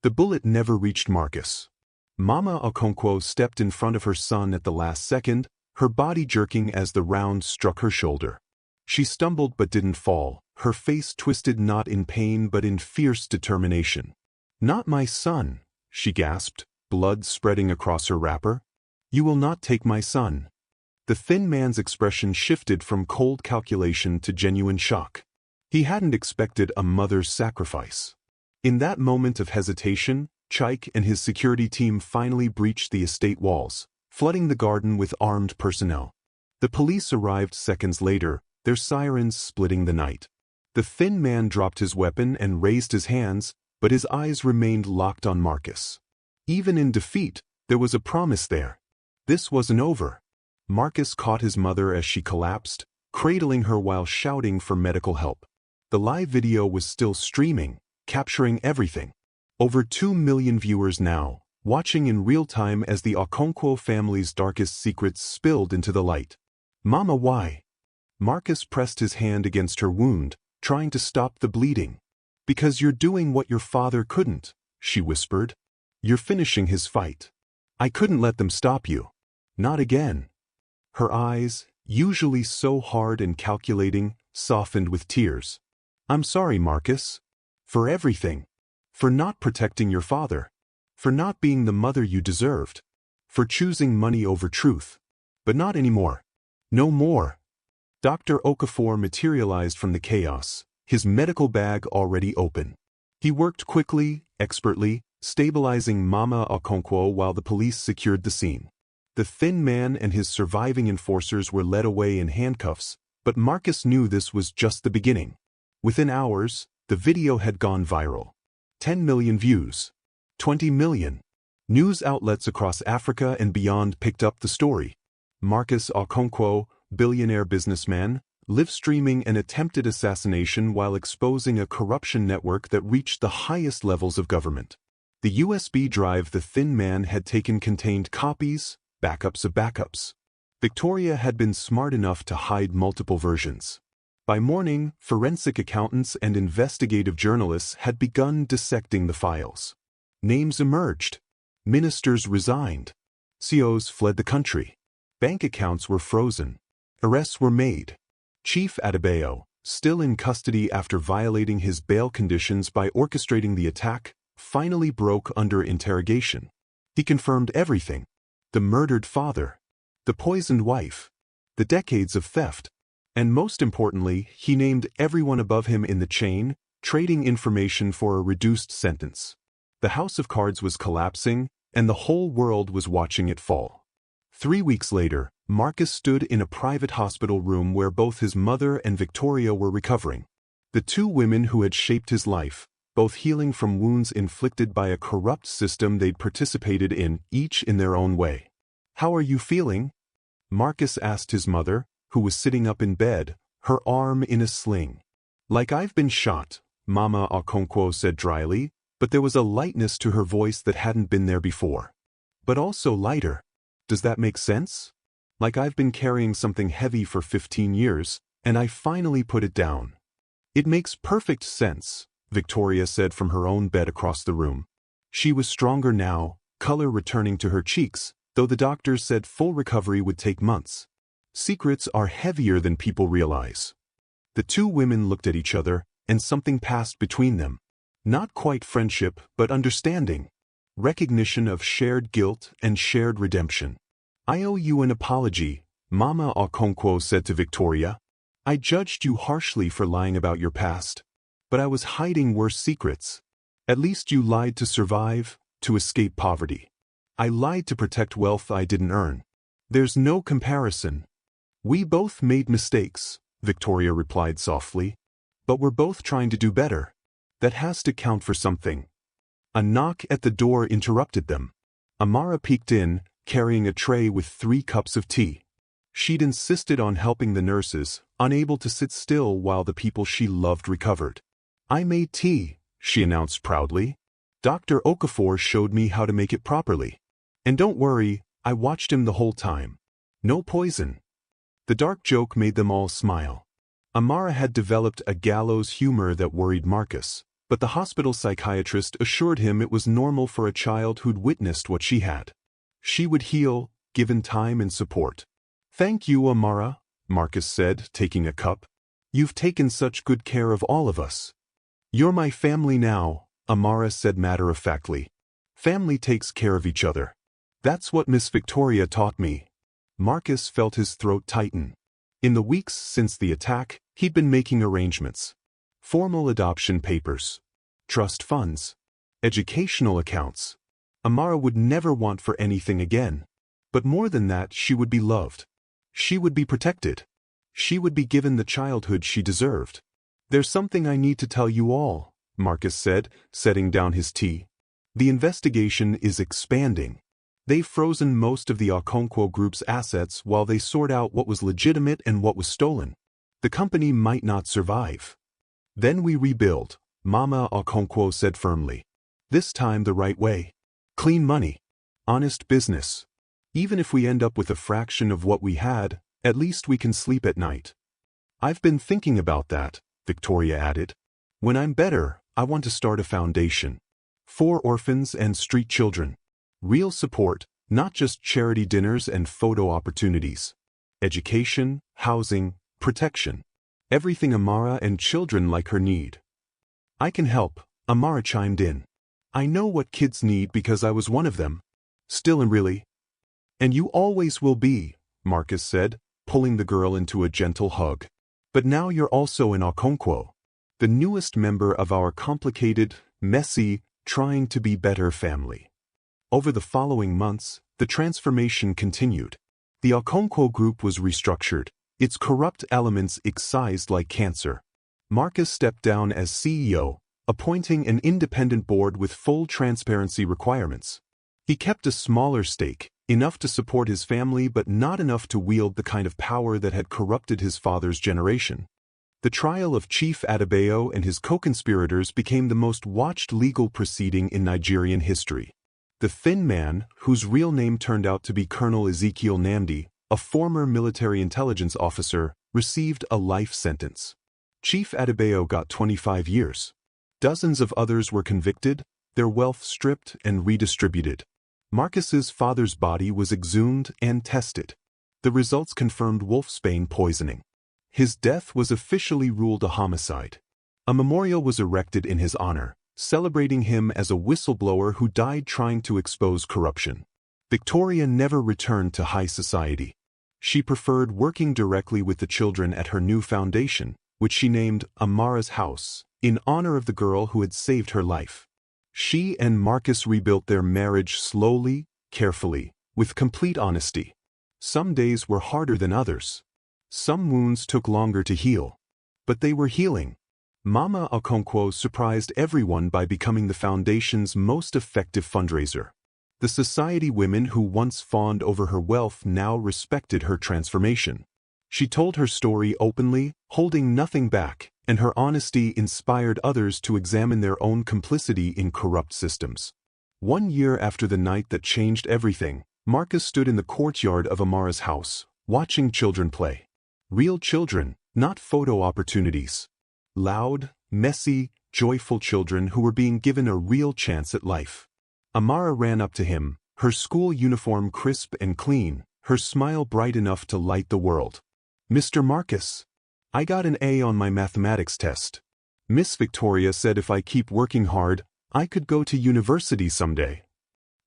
Speaker 1: The bullet never reached Marcus. Mama Okonkwo stepped in front of her son at the last second, her body jerking as the round struck her shoulder. She stumbled but didn't fall, her face twisted not in pain but in fierce determination. "Not my son," she gasped, blood spreading across her wrapper. "You will not take my son." The thin man's expression shifted from cold calculation to genuine shock. He hadn't expected a mother's sacrifice. In that moment of hesitation, Chaik and his security team finally breached the estate walls, flooding the garden with armed personnel. The police arrived seconds later, their sirens splitting the night. The thin man dropped his weapon and raised his hands, but his eyes remained locked on Marcus. Even in defeat, there was a promise there. This wasn't over. Marcus caught his mother as she collapsed, cradling her while shouting for medical help. The live video was still streaming, capturing everything. Over 2 million viewers now, watching in real time as the Okonkwo family's darkest secrets spilled into the light. "Mama, why?" Marcus pressed his hand against her wound, trying to stop the bleeding. "Because you're doing what your father couldn't," she whispered. "You're finishing his fight. I couldn't let them stop you. Not again." Her eyes, usually so hard and calculating, softened with tears. "I'm sorry, Marcus. For everything. For not protecting your father. For not being the mother you deserved. For choosing money over truth. But not anymore. No more." Dr. Okafor materialized from the chaos, his medical bag already open. He worked quickly, expertly, stabilizing Mama Okonkwo while the police secured the scene. The thin man and his surviving enforcers were led away in handcuffs, but Marcus knew this was just the beginning. Within hours, the video had gone viral. 10 million views. 20 million. News outlets across Africa and beyond picked up the story. Marcus Okonkwo, billionaire businessman, live-streaming an attempted assassination while exposing a corruption network that reached the highest levels of government. The USB drive the thin man had taken contained copies, backups of backups. Victoria had been smart enough to hide multiple versions. By morning, forensic accountants and investigative journalists had begun dissecting the files. Names emerged. Ministers resigned. CEOs fled the country. Bank accounts were frozen. Arrests were made. Chief Adebayo, still in custody after violating his bail conditions by orchestrating the attack, finally broke under interrogation. He confirmed everything: the murdered father, the poisoned wife, the decades of theft, and most importantly, he named everyone above him in the chain, trading information for a reduced sentence. The house of cards was collapsing, and the whole world was watching it fall. 3 weeks later, Marcus stood in a private hospital room where both his mother and Victoria were recovering. The two women who had shaped his life, both healing from wounds inflicted by a corrupt system they'd participated in, each in their own way. "How are you feeling?" Marcus asked his mother, who was sitting up in bed, her arm in a sling. "Like I've been shot," Mama Okonkwo said dryly, but there was a lightness to her voice that hadn't been there before. "But also lighter. Does that make sense? Like I've been carrying something heavy for 15 years, and I finally put it down." "It makes perfect sense," Victoria said from her own bed across the room. She was stronger now, color returning to her cheeks, though the doctors said full recovery would take months. Secrets are heavier than people realize. The two women looked at each other, and something passed between them. Not quite friendship, but understanding. Recognition of shared guilt and shared redemption. "I owe you an apology," Mama Okonkwo said to Victoria. "I judged you harshly for lying about your past. But I was hiding worse secrets. At least you lied to survive, to escape poverty. I lied to protect wealth I didn't earn. There's no comparison." "We both made mistakes," Victoria replied softly. "But we're both trying to do better. That has to count for something." A knock at the door interrupted them. Amara peeked in, carrying a tray with 3 cups of tea. She'd insisted on helping the nurses, unable to sit still while the people she loved recovered. "I made tea," she announced proudly. "Dr. Okafor showed me how to make it properly. And don't worry, I watched him the whole time. No poison." The dark joke made them all smile. Amara had developed a gallows humor that worried Marcus, but the hospital psychiatrist assured him it was normal for a child who'd witnessed what she had. She would heal, given time and support. "Thank you, Amara," Marcus said, taking a cup. "You've taken such good care of all of us." "You're my family now," Amara said matter-of-factly. "Family takes care of each other. That's what Miss Victoria taught me." Marcus felt his throat tighten. In the weeks since the attack, he'd been making arrangements. Formal adoption papers. Trust funds. Educational accounts. Amara would never want for anything again. But more than that, she would be loved. She would be protected. She would be given the childhood she deserved. "There's something I need to tell you all," Marcus said, setting down his tea. "The investigation is expanding. They've frozen most of the Okonkwo Group's assets while they sort out what was legitimate and what was stolen. The company might not survive. Then we rebuild," Mama Okonkwo said firmly. "This time the right way. Clean money. Honest business. Even if we end up with a fraction of what we had, at least we can sleep at night." "I've been thinking about that," Victoria added. "When I'm better, I want to start a foundation. For orphans and street children. Real support, not just charity dinners and photo opportunities. Education, housing, protection. Everything Amara and children like her need." "I can help," Amara chimed in. "I know what kids need because I was one of them. Still am really." "And you always will be," Marcus said, pulling the girl into a gentle hug. "But now you're also in Okonkwo, the newest member of our complicated, messy, trying to be better family." Over the following months, the transformation continued. The Okonkwo Group was restructured, its corrupt elements excised like cancer. Marcus stepped down as CEO, appointing an independent board with full transparency requirements. He kept a smaller stake, Enough to support his family but not enough to wield the kind of power that had corrupted his father's generation. The trial of Chief Adebayo and his co-conspirators became the most watched legal proceeding in Nigerian history. The thin man, whose real name turned out to be Colonel Ezekiel Namdi, a former military intelligence officer, received a life sentence. Chief Adebayo got 25 years. Dozens of others were convicted, their wealth stripped and redistributed. Marcus's father's body was exhumed and tested. The results confirmed wolfsbane poisoning. His death was officially ruled a homicide. A memorial was erected in his honor, celebrating him as a whistleblower who died trying to expose corruption. Victoria never returned to high society. She preferred working directly with the children at her new foundation, which she named Amara's House, in honor of the girl who had saved her life. She and Marcus rebuilt their marriage slowly, carefully, with complete honesty. Some days were harder than others. Some wounds took longer to heal. But they were healing. Mama Okonkwo surprised everyone by becoming the foundation's most effective fundraiser. The society women who once fawned over her wealth now respected her transformation. She told her story openly, holding nothing back, and her honesty inspired others to examine their own complicity in corrupt systems. 1 year after the night that changed everything, Marcus stood in the courtyard of Amara's house, watching children play. Real children, not photo opportunities. Loud, messy, joyful children who were being given a real chance at life. Amara ran up to him, her school uniform crisp and clean, her smile bright enough to light the world. "Mr. Marcus, I got an A on my mathematics test. Miss Victoria said if I keep working hard, I could go to university someday."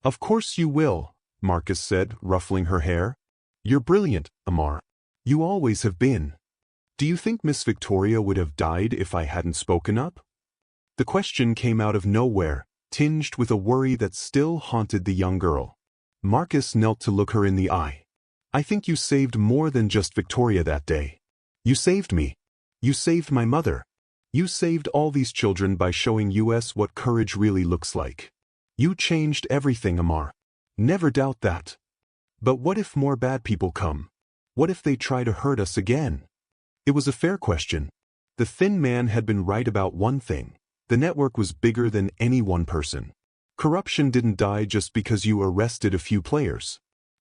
Speaker 1: "Of course you will," Marcus said, ruffling her hair. "You're brilliant, Amara. You always have been. Do you think Miss Victoria would have died if I hadn't spoken up?" The question came out of nowhere, tinged with a worry that still haunted the young girl. Marcus knelt to look her in the eye. "I think you saved more than just Victoria that day. You saved me. You saved my mother. You saved all these children by showing us what courage really looks like. You changed everything, Amara. Never doubt that. But what if more bad people come? What if they try to hurt us again?" It was a fair question. The thin man had been right about one thing. The network was bigger than any one person. Corruption didn't die just because you arrested a few players.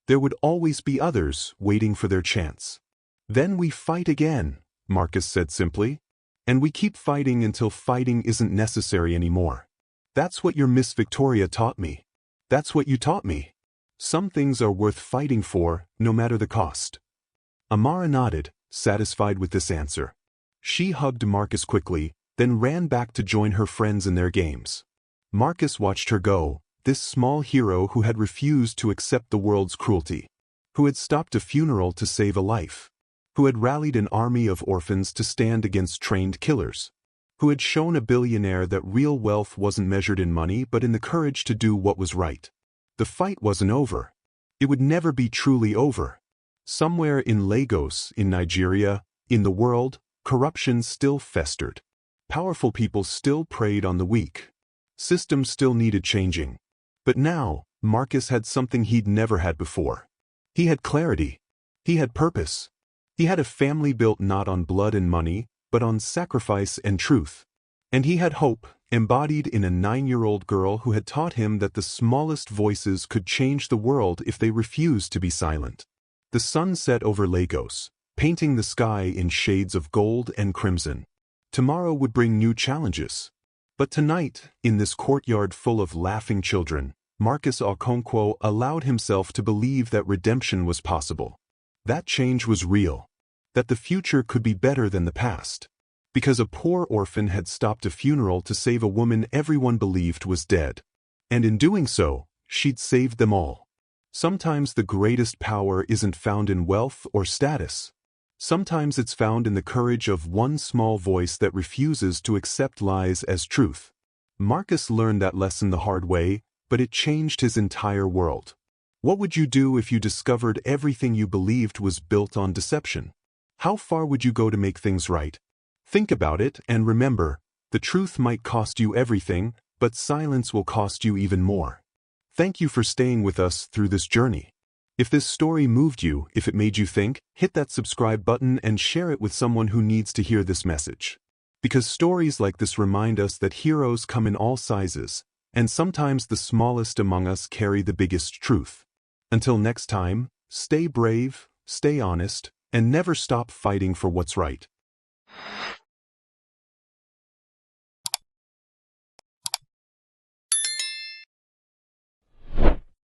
Speaker 1: There would always be others waiting for their chance. "Then we fight again," Marcus said simply. "And we keep fighting until fighting isn't necessary anymore. That's what your Miss Victoria taught me. That's what you taught me. Some things are worth fighting for, no matter the cost." Amara nodded, satisfied with this answer. She hugged Marcus quickly, then ran back to join her friends in their games. Marcus watched her go, this small hero who had refused to accept the world's cruelty, who had stopped a funeral to save a life, who had rallied an army of orphans to stand against trained killers, who had shown a billionaire that real wealth wasn't measured in money but in the courage to do what was right. The fight wasn't over. It would never be truly over. Somewhere in Lagos, in Nigeria, in the world, corruption still festered. Powerful people still preyed on the weak. Systems still needed changing. But now, Marcus had something he'd never had before. He had clarity. He had purpose. He had a family built not on blood and money, but on sacrifice and truth. And he had hope, embodied in a 9-year-old girl who had taught him that the smallest voices could change the world if they refused to be silent. The sun set over Lagos, painting the sky in shades of gold and crimson. Tomorrow would bring new challenges. But tonight, in this courtyard full of laughing children, Marcus Okonkwo allowed himself to believe that redemption was possible. That change was real. That the future could be better than the past. Because a poor orphan had stopped a funeral to save a woman everyone believed was dead. And in doing so, she'd saved them all. Sometimes the greatest power isn't found in wealth or status. Sometimes it's found in the courage of one small voice that refuses to accept lies as truth. Marcus learned that lesson the hard way, but it changed his entire world. What would you do if you discovered everything you believed was built on deception? How far would you go to make things right? Think about it and remember, the truth might cost you everything, but silence will cost you even more. Thank you for staying with us through this journey. If this story moved you, if it made you think, hit that subscribe button and share it with someone who needs to hear this message. Because stories like this remind us that heroes come in all sizes, and sometimes the smallest among us carry the biggest truth. Until next time, stay brave, stay honest, and never stop fighting for what's right.